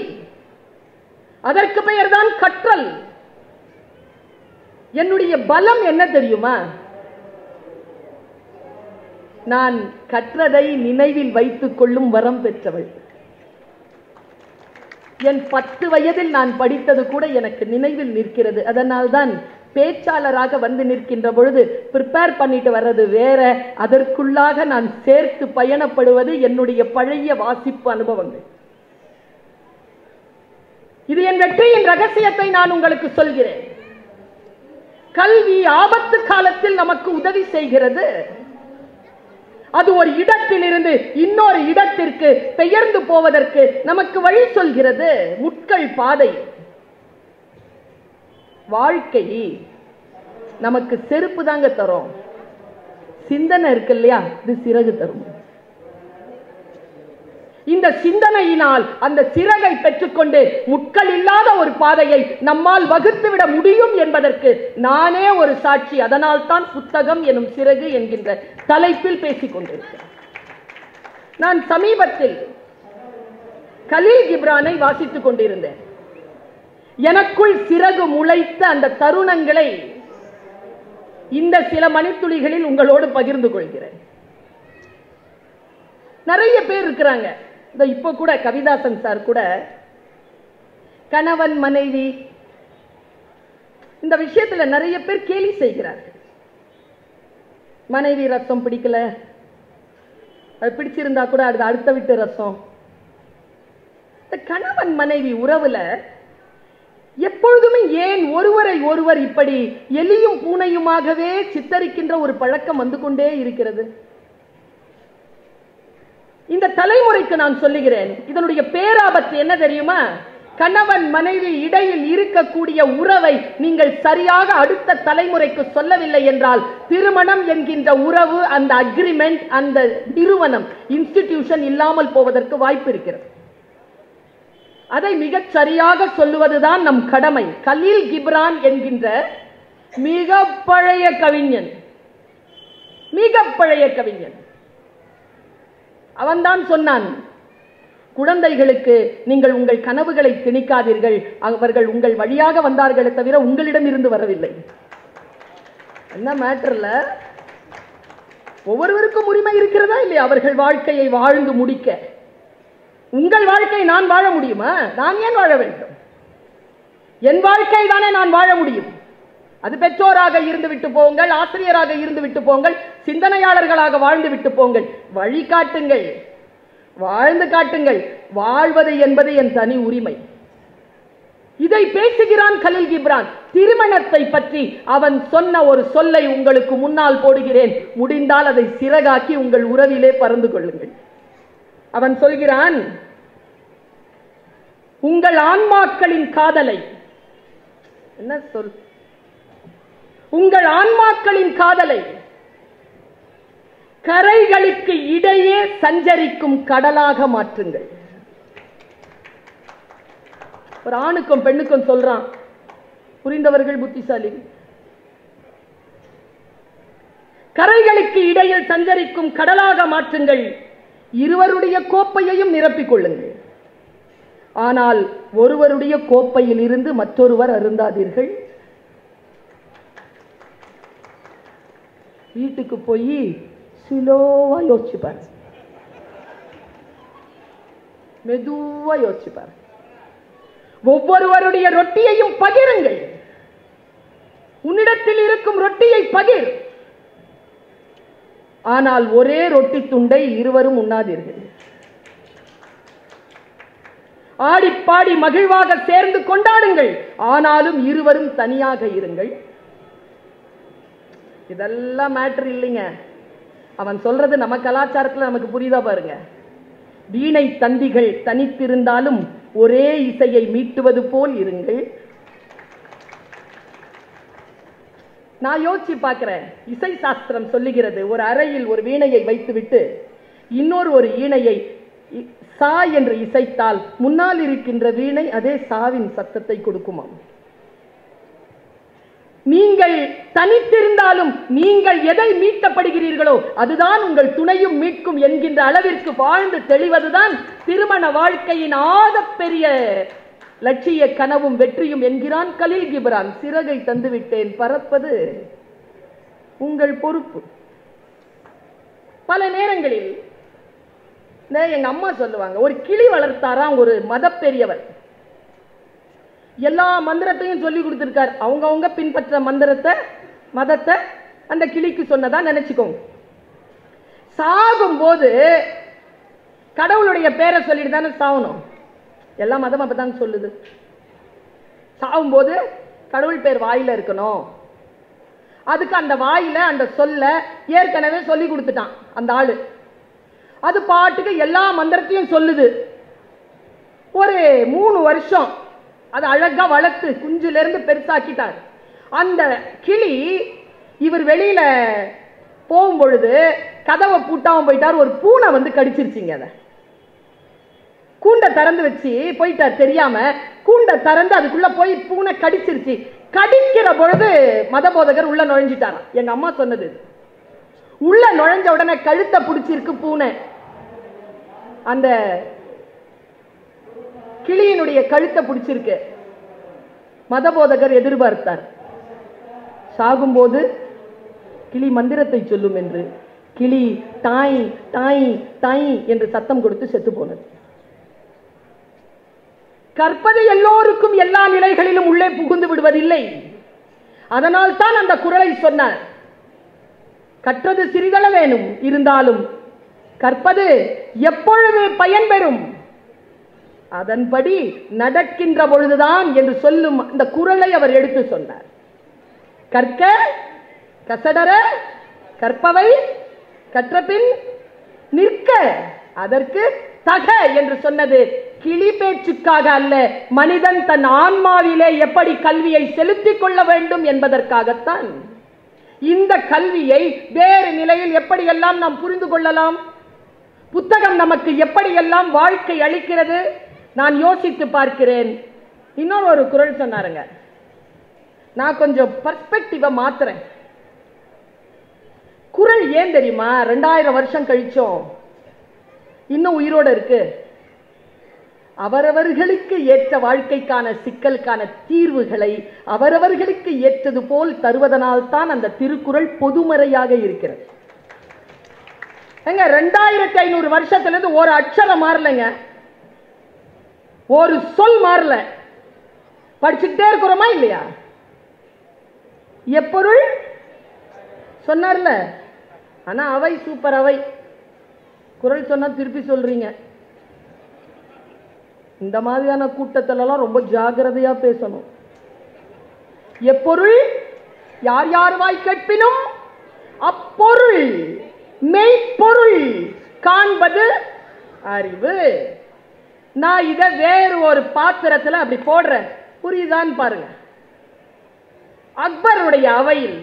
அதற்கு பெயர்தான் கற்றல். என்னுடைய பலம் என்ன தெரியுமா? நான் கற்றதை நினைவில் வைத்துக் கொள்ளும் வரம் பெற்றவள். என் 10 வயதில் நான் படித்தது கூட எனக்கு நினைவில் நிற்கிறது. அதனால்தான் பேச்சாளராக வந்து நிற்கின்ற பொழுது ப்ரிப்பேர் பண்ணிட்டு வர்றது வேற, அதற்குள்ளாக நான் சேர்த்து பயணப்படுவது என்னுடைய பழைய வாசிப்பு அனுபவங்கள். இது என் வெற்றியின் ரகசியத்தை நான் உங்களுக்கு சொல்கிறேன். கல்வி ஆபத்து காலத்தில் நமக்கு உதவி செய்கிறது. அது ஒரு இடத்தில் இருந்து இன்னொரு இடத்திற்கு பெயர்ந்து போவதற்கு நமக்கு வழி சொல்கிறது. முட்கள் பாதை. வாழ்க்கை நமக்கு செருப்பு தாங்க தரும். சிந்தனை இருக்கு இல்லையா, இது சிறகு தரும். இந்த சிந்தனையினால் அந்த சிறகை பெற்றுக்கொண்டு முட்கள் இல்லாத ஒரு பாதையை நம்மால் வகுத்துவிட முடியும் என்பதற்கு நானே ஒரு சாட்சி. அதனால் தான் புத்தகம் எனும் சிறகு என்கின்ற தலைப்பில் பேசிக் கொண்டிருக்கிறேன். நான் சமீபத்தில் கலீல் கிப்ரானை வாசித்துக் கொண்டிருந்தேன். எனக்குள் சிறகு முளைத்த அந்த தருணங்களை இந்த சில மணித்துளிகளில் உங்களோடு பகிர்ந்து கொள்கிறேன். நிறைய பேர் இருக்கிறாங்க. இப்ப கூட கவிதாசன் சார் கூட கணவன் மனைவி இந்த விஷயத்துல நிறைய பேர் கேலி செய்கிறார்கள். மனைவி ரசம் பிடிக்கல, அது பிடிச்சிருந்தா கூட அது அடுத்த விட்டு ரசம். இந்த கணவன் மனைவி உறவுல எப்பொழுதுமே ஏன் ஒருவரை ஒருவர் இப்படி எலியும் பூனையுமாகவே சித்தரிக்கின்ற ஒரு பழக்கம் வந்து கொண்டே இருக்கிறது? இந்த தலைமுறைக்கு நான் சொல்லுகிறேன், இதனுடைய பேராபத்து என்ன தெரியுமா? கணவன் மனைவி இடையில் இருக்கக்கூடிய உறவை நீங்கள் சரியாக அடுத்த தலைமுறைக்கு சொல்லவில்லை என்றால் திருமணம் என்கின்ற உறவு, அந்த அக்ரிமெண்ட், அந்த நிறுவனம், இன்ஸ்டிடியூஷன் இல்லாமல் போவதற்கு வாய்ப்பு இருக்கிறது. அதை மிகச் சரியாக சொல்லுவதுதான் நம் கடமை. கலீல் கிப்ரான் என்கின்ற மிக பழைய கவிஞன், மிக பழைய கவிஞன், அவன்தான் சொன்னான், குழந்தைகளுக்கு நீங்கள் உங்கள் கனவுகளை திணிக்காதீர்கள், அவர்கள் உங்கள் வழியாக வந்தார்களே தவிர உங்களிடம் இருந்து வரவில்லை. என்ன மேட்டர்ல ஒவ்வொருவருக்கும் உரிமை இருக்கிறதா இல்லையா அவர்கள் வாழ்க்கையை வாழ்ந்து முடிக்க? உங்கள் வாழ்க்கை நான் வாழ முடியுமா? நான் ஏன் வாழ வேண்டும்? என் வாழ்க்கை தானே நான் வாழ முடியும். அது பெற்றோராக இருந்து விட்டு போங்கள், ஆசிரியராக இருந்து விட்டு போங்கள், சிந்தனையாளர்களாக வாழ்ந்து விட்டு போங்கள். வழி காட்டுங்கள், வாழ்ந்து காட்டுங்கள். வாழ்வது என்பது என் தனி உரிமை. இதை பேசுகிறான் கலீல் கிப்ரான். திருமணத்தை பற்றி அவன் சொன்ன ஒரு சொல்லை உங்களுக்கு முன்னால் போடுகிறேன். முடிந்தால் அதை சிறகாக்கி உங்கள் உறவிலே பறந்து கொள்ளுங்கள். அவன் சொல்கிறான், உங்கள் ஆன்மாக்களின் காதலை, என்ன சொல், உங்கள் ஆன்மாக்களின் காதலை கரைகளுக்கு இடையே சஞ்சரிக்கும் கடலாக மாற்றுங்கள். ஒரு ஆணுக்கும் பெண்ணுக்கும் சொல்றான், புரிந்தவர்கள் புத்திசாலி. கரைகளுக்கு இடையில் சஞ்சரிக்கும் கடலாக மாற்றுங்கள், இருவருடைய கோப்பையையும் நிரப்பிக் கொள்ளுங்கள். ஆனால் ஒருவருடைய கோப்பையில் இருந்து மற்றொருவர் அருந்தாதீர்கள். வீட்டுக்கு போய் ஸ்லோவா யோசிச்சுப்பார், மெதுவா யோசிச்சுப்பார். ஒவ்வொருவருடைய ரொட்டியையும் பகிருங்கள். உன்னிடத்தில் இருக்கும் ரொட்டியை பகிர், ஆனால் ஒரே ரொட்டி துண்டை இருவரும் உண்ணாதீர்கள். ஆடிப்பாடி மகிழ்வாக சேர்ந்து கொண்டாடுங்கள், ஆனாலும் இருவரும் தனியாக இருங்கள். இதெல்லாம் மேட்டர் இல்லைங்க. அவன் சொல்றது நம்ம கலாச்சாரத்தில் நமக்கு புரியுதா பாருங்க. வீணை தந்திகள் தனித்திருந்தாலும் ஒரே இசையை மீட்டுவது போல் இருங்கள். நான் யோசிச்சு பார்க்கிறேன். இசை சாஸ்திரம் சொல்லுகிறது, ஒரு அறையில் ஒரு வீணையை வைத்துவிட்டு இன்னொரு ஈணையை சா என்று இசைத்தால் முன்னால் இருக்கின்ற வீணை அதே சாவின் சத்தத்தை கொடுக்குமாம். நீங்கள் தனித்திருந்தாலும் நீங்கள் எதை மீட்கப்படுகிறீர்களோ அதுதான் உங்கள் துணையும் மீட்கும் என்கின்ற அளவிற்கு வாழ்ந்து தெளிவதுதான் திருமண வாழ்க்கையின் ஆகப்பெரிய லட்சிய கனவும் வெற்றியும் என்கிறான் கலீல் கிப்ரான். சிறகை தந்துவிட்டேன், பறப்பது உங்கள் பொறுப்பு. பல நேரங்களில் எங்க அம்மா சொல்லுவாங்க, ஒரு கிளி வளர்த்தாராம் ஒரு மத பெரியவர். எல்லா மந்திரத்தையும் சொல்லி கொடுத்திருக்கார். அவங்க பின்பற்ற மதத்தை அந்த கிளிக்கு சொன்னதா நினைச்சுக்கோங்க. சாகும் போது கடவுளுடைய பேரை சொல்லிட்டு தானே சாகணும். எல்லா மதமும் அப்பதான் சொல்லுது. சாகும் போது கடவுள் பேர் வாயில இருக்கணும். அதுக்கு அந்த வாயில அந்த சொல்ல ஏற்கனவே சொல்லி கொடுத்துட்டான் அந்த ஆளு. அது பாட்டுக்கு எல்லா மந்திரத்தையும் சொல்லுது. ஒரு 3 வருஷம் அது அழகா வளர்த்து குஞ்சுல இருந்து பெருசாக்கிட்டார். அந்த கிளி இவர் வெளியில போகும் பொழுது கதவை பூட்டாம போயிட்டார். ஒரு பூனை வந்து கடிச்சிருச்சிங்க. அதை கூண்டை திறந்து வச்சு போயிட்டார் தெரியாம. கூண்டை திறந்து அதுக்குள்ள போய் பூனை கடிச்சிருச்சு. கடிக்கிற பொழுது மதபோதகர் உள்ள நுழைஞ்சிட்டாராம். எங்க அம்மா சொன்னது. உள்ள நுழைஞ்ச உடனே கழுத்தை பிடிச்சிருக்கு பூனை. அந்த கிளியினுடைய கழுத்தை பிடிச்சிருக்கு. மதபோதகர் எதிர்பார்த்தார், சாகும்போது கிளி மந்திரத்தை சொல்லும் என்று. கிளி தாய் தாய் தாய் என்று சத்தம் கொடுத்து செத்து போனது. கற்பது எல்லோருக்கும் எல்லா நிலைகளிலும் உள்ளே புகுந்து விடுவதில்லை. அதனால் தான் அந்த குறளை சொன்னார். கற்றது சிறிதள வேணும், இருந்தாலும் கற்பது எப்பொழுது பயன்பெறும், அதன்படி நடக்கின்ற பொழுதுதான் என்று சொல்லும் அந்த குறளை அவர் எடுத்து சொன்னார். கற்க கசடர கற்பவை கற்றபின் நிற்க அதற்கு தக என்று சொன்னது கிளி பேச்சுக்காக அல்ல, மனிதன் தன் ஆன்மாவிலே எப்படி கல்வியை செலுத்திக் கொள்ள வேண்டும் என்பதற்காகத்தான். இந்த கல்வியை வேறு நிலையில் எப்படியெல்லாம் நாம் புரிந்து கொள்ளலாம், புத்தகம் நமக்கு எப்படியெல்லாம் வாழ்க்கை அளிக்கிறது, நான் யோசித்து பார்க்கிறேன். இன்னொரு குறள் சொன்னாருங்க, நான் கொஞ்சம் பர்ஸ்பெக்டிவ மாத்துறேன். குறள் ஏன் தெரியுமா 2000 வருஷம் கழிச்சோம் இன்னும் உயிரோட இருக்கு. அவரவர்களுக்கு ஏற்ற வாழ்க்கைக்கான சிக்கலுக்கான தீர்வுகளை அவரவர்களுக்கு ஏற்றது போல் தருவதனால் தான் அந்த திருக்குறள் பொதுமறையாக இருக்கிறது. 2500 வருஷத்திலிருந்து ஒரு அட்சரம் மாறலைங்க, ஒரு சொல் மாறல. படிச்சுட்டே இருக்கிறோமா இல்லையா? எப்பொருள் சொன்னார்ல, ஆனா அவை சூப்பர். அவை குறள் சொன்னா திருப்பி சொல்றீங்க. இந்த மாதிரியான கூட்டத்திலலாம் ரொம்ப ஜாகிரதையா பேசணும். எப்பொருள் யார் யார் வாய் கேட்பினும் அப்பொருள் மெய்ப்பொருள் காண்பது அறிவு. நான் இதை வேறு ஒரு பாத்திரத்தில் அப்படி போடுறேன், புரியுதான்னு பாருங்க. அக்பருடைய அவையில்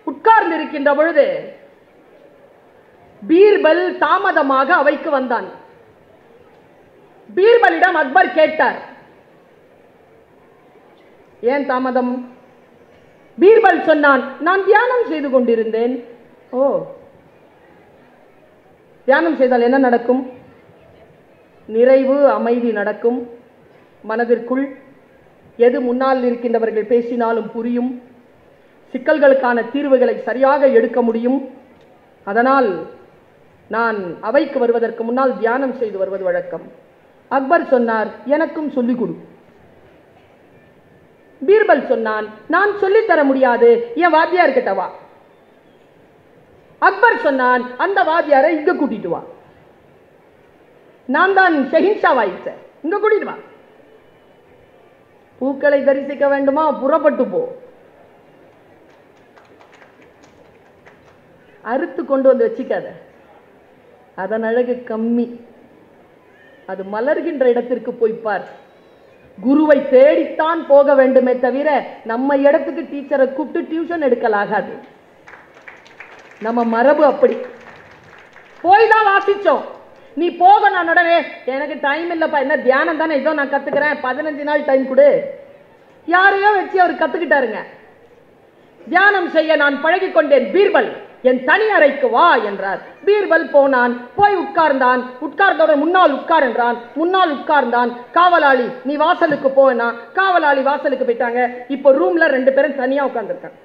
உட்கார்ந்து இருக்கின்ற பொழுது பீர்பல் தாமதமாக அவைக்கு வந்தான். பீர்பலிடம் அக்பர் கேட்டார், ஏன் தாமதம்? பீர்பல் சொன்னான், நான் தியானம் செய்து கொண்டிருந்தேன். ஓ, தியானம் செய்தால் என்ன நடக்கும்? நிறைவு அமைதி நடக்கும். மனதிற்குள் எது முன்னால் இருக்கின்றவர்கள் பேசினாலும் புரியும். சிக்கல்களுக்கான தீர்வுகளை சரியாக எடுக்க முடியும். அதனால் நான் அவைக்கு வருவதற்கு முன்னால் தியானம் செய்து வருவது வழக்கம். அக்பர் சொன்னார், எனக்கும் சொல்லிக் கொடு. பீர்பல் சொன்னான், நான் சொல்லித் தர முடியாது, என் வாத்தியார் கிட்ட வா. அக்பர் சொன்னான், அந்த வாத்தியாரை இங்க கூட்டிட்டு வா. நான் தான் ஷஹின்ஷா வாயிச்ச, இங்க கூட்டிட்டு வா. பூக்களை தரிசிக்க வேண்டுமா? புறப்பட்டு போ. அறுத்து கொண்டு வந்து வச்சுக்காத, அதன் அழகு கம்மி. அது மலர்கின்ற இடத்திற்கு போய்ப்பார். குருவை தேடித்தான் போக வேண்டுமே தவிர நம்ம இடத்துக்கு டீச்சரை கூப்பிட்டு டியூஷன் எடுக்கலாகாது. நம்ம மரபு அப்படி. போய் தான் வாசிச்சோம். நீ போக, நான் உடனே எனக்கு டைம் இல்லப்பா, என்ன தியானம் தானே, இதோ நான் கத்துக்கிறேன், 15 நாள் டைம் கொடு. யாரையோ வச்சு அவர் கத்துக்கிட்டாருங்க. தியானம் செய்ய நான் பழகி கொண்டேன், பீர்பல் என் தனி அறைக்கு வா என்றார். பீர்பல் போனான், போய் உட்கார்ந்தான். உட்கார்ந்தோட முன்னால் உட்கார் என்றான், முன்னால் உட்கார்ந்தான். காவலாளி நீ வாசலுக்கு போனா, காவலாளி வாசலுக்கு போயிட்டாங்க. இப்போ ரூம்ல 2 பேரும் தனியா உட்கார்ந்துருக்காங்க.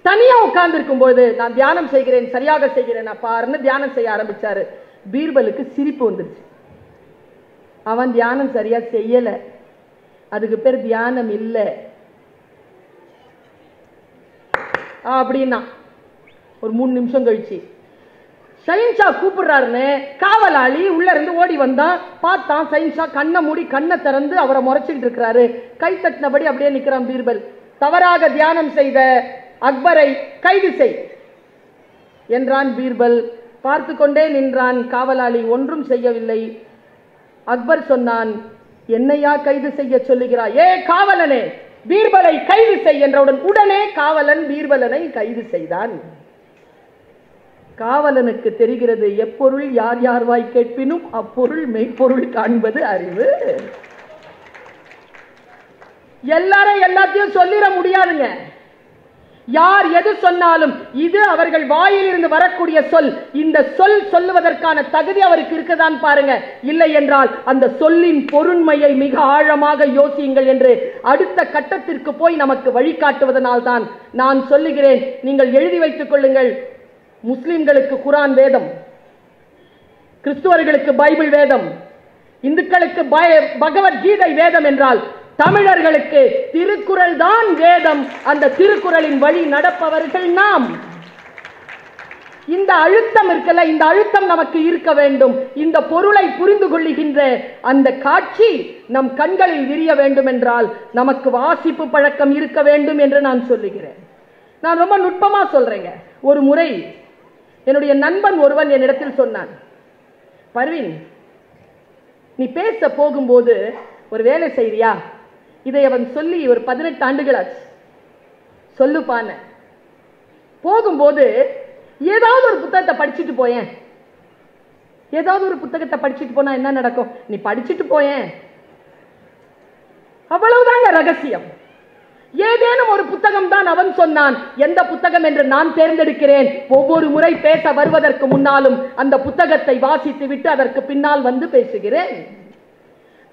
தனியா உட்கார்ந்து இருக்கும் போது நான் தியானம் செய்கிறேன், சரியாக செய்கிறேன் பாருன்னு தியானம் செய்ய ஆரம்பிச்சாரு. பீர்பலுக்கு சிரிப்பு வந்துருச்சு. அவன் தியானம் சரியா செய்யல, அதுக்கு பேர் தியானம் இல்லை அப்படின்னா. ஒரு 3 நிமிஷம் கழிச்சு ஷஹின்ஷா கூப்பிடுறாருன்னு காவலாளி உள்ள இருந்து ஓடி வந்தான். பார்த்தான், ஷஹின்ஷா கண்ணை மூடி கண்ணை திறந்து அவரை முறைச்சிட்டு இருக்கிறாரு. கை தட்டினபடி அப்படியே நிக்கிறான் பீர்பல். தவறாக தியானம் செய்த அக்பரை கைது செய் என்றான் பீர்பல். பார்த்து கொண்டே நின்றான். காவலாளி ஒன்றும் செய்யவில்லை. அக்பர் சொன்னான், என்னையா கைது செய்ய சொல்லுகிறாய்? ஏ காவலனே, பீர்பலை கைது செய் என்றவுடன் உடனே காவலன் பீர்பலனை கைது செய்தான். காவலனுக்கு தெரிகிறது, எப்பொருள் யார் யார் வாய் கேட்பினும் அப்பொருள் மெய்ப்பொருள் காண்பது அறிவு. எல்லாரும் எல்லாத்தையும் சொல்லிட முடியாதுங்க. யார் எது சொன்னாலும் இது அவர்கள் வாயில் இருந்து வரக்கூடிய சொல். இந்த சொல் சொல்லுவதற்கான தகுதி அவருக்கு இருக்குதான் பாருங்க. இல்லை என்றால் அந்த சொல்லின் பொருண்மையை மிக ஆழமாக யோசியுங்கள் என்று அடுத்த கட்டத்திற்கு போய் நமக்கு வழிகாட்டுவதனால் தான் நான் சொல்லுகிறேன். நீங்கள் எழுதி வைத்துக் கொள்ளுங்கள். முஸ்லிம்களுக்கு குரான் வேதம், கிறிஸ்துவர்களுக்கு பைபிள் வேதம், இந்துக்களுக்கு பகவத்கீதை வேதம் என்றால் தமிழர்களுக்கு திருக்குறள் தான் வேதம். அந்த திருக்குறளின் வழி நடப்பவர்கள் நாம். இந்த அழுத்தம் இருக்கல, இந்த அழுத்தம் நமக்கு இருக்க வேண்டும். இந்த பொருளை புரிந்து கொள்ளுகின்ற அந்த காட்சி நம் கண்களில் விரிய வேண்டும் என்றால் நமக்கு வாசிப்பு பழக்கம் இருக்க வேண்டும் என்று நான் சொல்லுகிறேன். நான் ரொம்ப நுட்பமா சொல்றேங்க. ஒரு முறை என்னுடைய நண்பன் ஒருவன் என்னிடத்தில் சொன்னான், பர்வீன், நீ பேச போகும்போது ஒரு வேலை செய்றியா? இதை அவன் சொல்லி ஒரு 18 ஆண்டுகள் ஆச்சு. சொல்லுப்பான போகும்போது ஏதாவது ஒரு புத்தகத்தை படிச்சுட்டு போயேன். ஏதாவது ஒரு புத்தகத்தை படிச்சுட்டு போனா என்ன நடக்கும்? நீ படிச்சுட்டு போயேன், அவ்வளவுதாங்க ரகசியம். ஏதேனும் ஒரு புத்தகம் தான் அவன் சொன்னான். எந்த புத்தகம் என்று நான் தேர்ந்தெடுக்கிறேன். ஒவ்வொரு முறை பேச வருவதற்கு முன்னாலும் அந்த புத்தகத்தை வாசித்து விட்டு அதற்கு பின்னால் வந்து பேசுகிறேன்.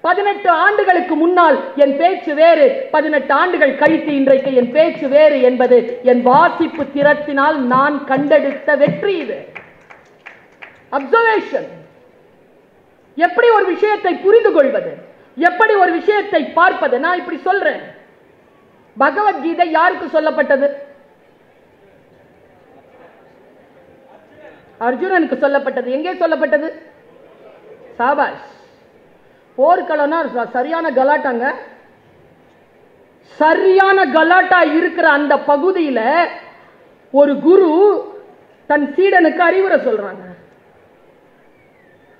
18 ஆண்டுகளுக்கு முன்னால் என் பேச்சு வேறு, 18 ஆண்டுகள் கழித்து இன்றைக்கு என் பேச்சு வேறு என்பது என் வாசிப்பு திறத்தினால் நான் கண்டெடுத்த வெற்றி. இது அப்சர்வேஷன். எப்படி ஒரு விஷயத்தை புரிந்து கொள்வது, எப்படி ஒரு விஷயத்தை பார்ப்பது. நான் இப்படி சொல்றேன், பகவத்கீதை யாருக்கு சொல்லப்பட்டது? அர்ஜுனனுக்கு சொல்லப்பட்டது. எங்கே சொல்லப்பட்டது? சாபாஷ். போர்க்களம்னா சரியான கலாட்டாங்க. சரியான கலாட்டா இருக்கிற அந்த பகுதியில ஒரு குரு தன் சீடனுக்கு அறிவுரை சொல்றாங்க.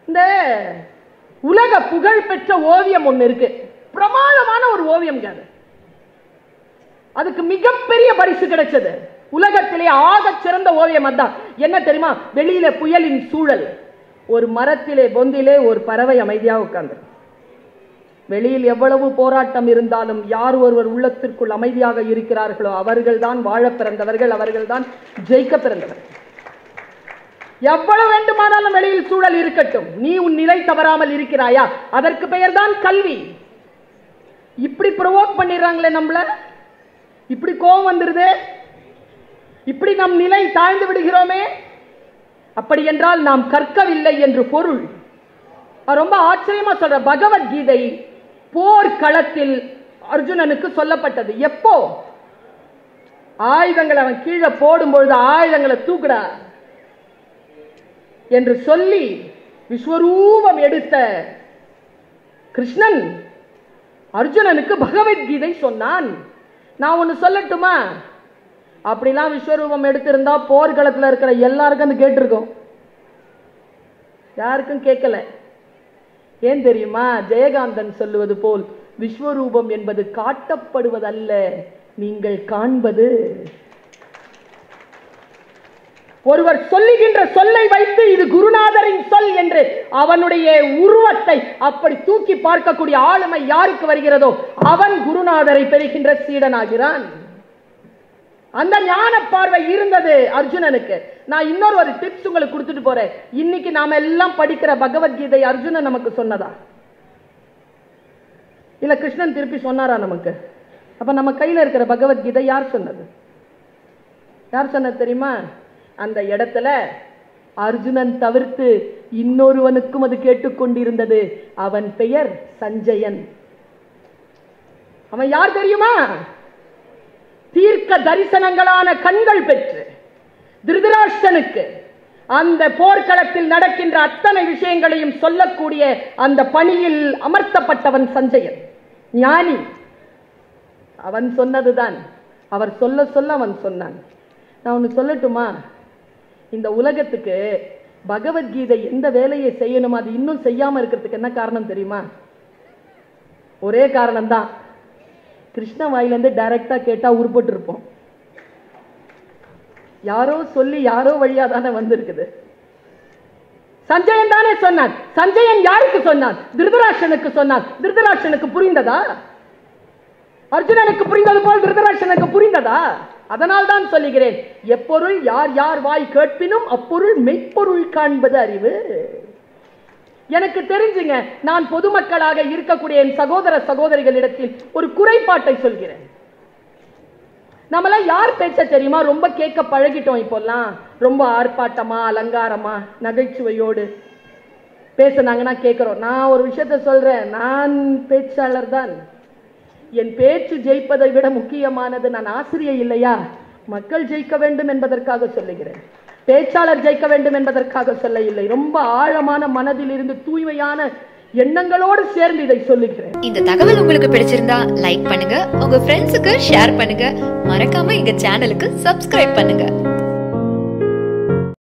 இந்த உலக புகழ் பெற்ற ஓவியம் ஒண்ணு இருக்கு, பிரமாதமான ஒரு ஓவியம். அதுக்கு மிகப்பெரிய பரிசு கிடைச்சது. உலகத்திலே ஆக சிறந்த ஓவியம் அதான். என்ன தெரியுமா? வெளியில புயலின் சூழல், ஒரு மரத்திலே பொந்திலே ஒரு பறவை அமைதியாக உட்கார்ந்து. வெளியில் எவ்வளவு போராட்டம் இருந்தாலும் யார் ஒருவர் உள்ளத்திற்குள் அமைதியாக இருக்கிறார்களோ அவர்கள் தான் வாழ பிறந்தவர்கள், அவர்கள் தான் ஜெயிக்க பிறந்தவர்கள். எவ்வளவு வேண்டுமானாலும் வெளியில் சூழல் இருக்கட்டும், நீ உன் நிலை தவறாமல் இருக்கிறாயா, அதற்கு பெயர் தான் கல்வி. இப்படி ப்ரொவோக் பண்ணிடுறாங்களே நம்மள, இப்படி கோபம் வந்துருது, இப்படி நம் நிலை தாழ்ந்து விடுகிறோமே. அப்படி என்றால் நாம் கற்கவில்லை என்று பொருள். ரொம்ப ஆச்சரியமா சொல்ற. பகவத்கீதை போர்க்களத்தில் அர்ஜுனனுக்கு சொல்லப்பட்டது. எப்போ? ஆயுதங்களை அவன் கீழே போடும்பொழுது ஆயுதங்களை தூக்குடா என்று சொல்லி விஸ்வரூபம் எடுத்த கிருஷ்ணன் அர்ஜுனனுக்கு பகவத்கீதை சொன்னான். நான் ஒன்னு சொல்லட்டுமா? அப்படிலாம் விஸ்வரூபம் எடுத்திருந்தா போர்க்களத்தில் இருக்கிற எல்லாருக்கும் அது கேட்டிருக்கும். யாருக்கும் கேட்கல. ஏன் தெரியுமா? ஜெயகாந்தன் சொல்லுவது போல் விஸ்வரூபம் என்பது காட்டப்படுவதல்ல, நீங்கள் காண்பது. ஒருவர் சொல்லுகின்ற சொல்லை வைத்து இது குருநாதரின் சொல் என்று அவனுடைய உருவத்தை அப்படி தூக்கி பார்க்கக்கூடிய ஆளுமை யாருக்கு வருகிறதோ அவன் குருநாதரை பெறுகின்ற சீடனாகிறான். அந்த ஞான பார்வை இருந்தது அர்ஜுனனுக்கு. நான் இன்னொரு ஒரு டிப்ஸ் உங்களுக்கு கொடுத்துட்டு போறேன். இன்னைக்கு நாம எல்லாம் படிக்கிற பகவத்கீதை அர்ஜுனன் நமக்கு சொன்னதா இல்ல கிருஷ்ணன் திருப்பி சொன்னாரா நமக்கு? அப்ப நம்ம கையில இருக்கிற பகவத்கீதை யார் சொன்னது? யார் சொன்னது தெரியுமா? அந்த இடத்துல அர்ஜுனன் தவிர்த்து இன்னொருவனுக்கும் அது கேட்டுக்கொண்டிருந்தது. அவன் பெயர் சஞ்சயன். அவன் யார் தெரியுமா? தீர்க்க தரிசனங்களான கண்கள் பெற்று திருதராஷ்டிரனுக்கு அந்த போர்க்களத்தில் நடக்கின்ற அத்தனை விஷயங்களையும் சொல்லக்கூடிய அந்த பணியில் அமர்த்தப்பட்டவன் சஞ்சயன், ஞானி. அவன் சொன்னதுதான். அவர் சொல்ல சொல்ல அவன் சொன்னான். நான் ஒன்னு சொல்லட்டுமா? இந்த உலகத்துக்கு பகவத்கீதை எந்த வேலையை செய்யணுமோ அது இன்னும் செய்யாம இருக்கிறதுக்கு என்ன காரணம் தெரியுமா? ஒரே காரணம் தான். கிருஷ்ண வாயிலிருந்து டைரக்டா கேட்டா உருப்பட்டு இருப்போம். யாரோ சொல்லி யாரோ வழியா தானே வந்திருக்குது. சஞ்சயன் தானே சொன்னான். சஞ்சயன் யாருக்கு சொன்னான்? திருதராஷ்டிரனுக்கு சொன்னான். திருதராஷ்டிரனுக்கு புரிந்ததா? அர்ஜுனனுக்கு புரிந்தது போல் திருதராஷ்டிரனுக்கு புரிந்ததா? அதனால் தான் சொல்லுகிறேன், எப்பொருள் யார் யார் வாய் கேட்பினும் அப்பொருள் மெய்ப்பொருள் காண்பது அறிவு. எனக்கு தெரிஞ்சுங்க, நான் பொதுமக்களாக இருக்கக்கூடிய என் சகோதர சகோதரிகளிடத்தில் ஒரு குறைபாட்டை சொல்கிறேன். நம்மள யார் பேச்ச தெரியுமா ரொம்ப கேட்க பழகிட்டோம். இப்போல்லாம் ரொம்ப ஆர்ப்பாட்டமா அலங்காரமா நகைச்சுவையோடு பேசுனாங்கன்னா கேட்கிறோம். நான் ஒரு விஷயத்த சொல்றேன், நான் பேச்சாளர் தான். என் பேச்சு ஜெயிப்பதை விட முக்கியமானது, நான் ஆசிரியர் இல்லையா, மக்கள் ஜெயிக்க வேண்டும் என்பதற்காக சொல்லுகிறேன். பேச்சாளர் ஜெயிக்க வேண்டும் என்பதற்காக சொல்ல இல்லை. ரொம்ப ஆழமான மனதில் இருந்து தூய்மையான எண்ணங்களோடு சேர்ந்து இதை சொல்லுகிறேன். இந்த தகவல் உங்களுக்கு பிடிச்சிருந்தா லைக் பண்ணுங்க, உங்க ஃப்ரெண்ட்ஸுக்கு ஷேர் பண்ணுங்க, மறக்காம எங்க சேனலுக்கு சப்ஸ்கிரைப் பண்ணுங்க.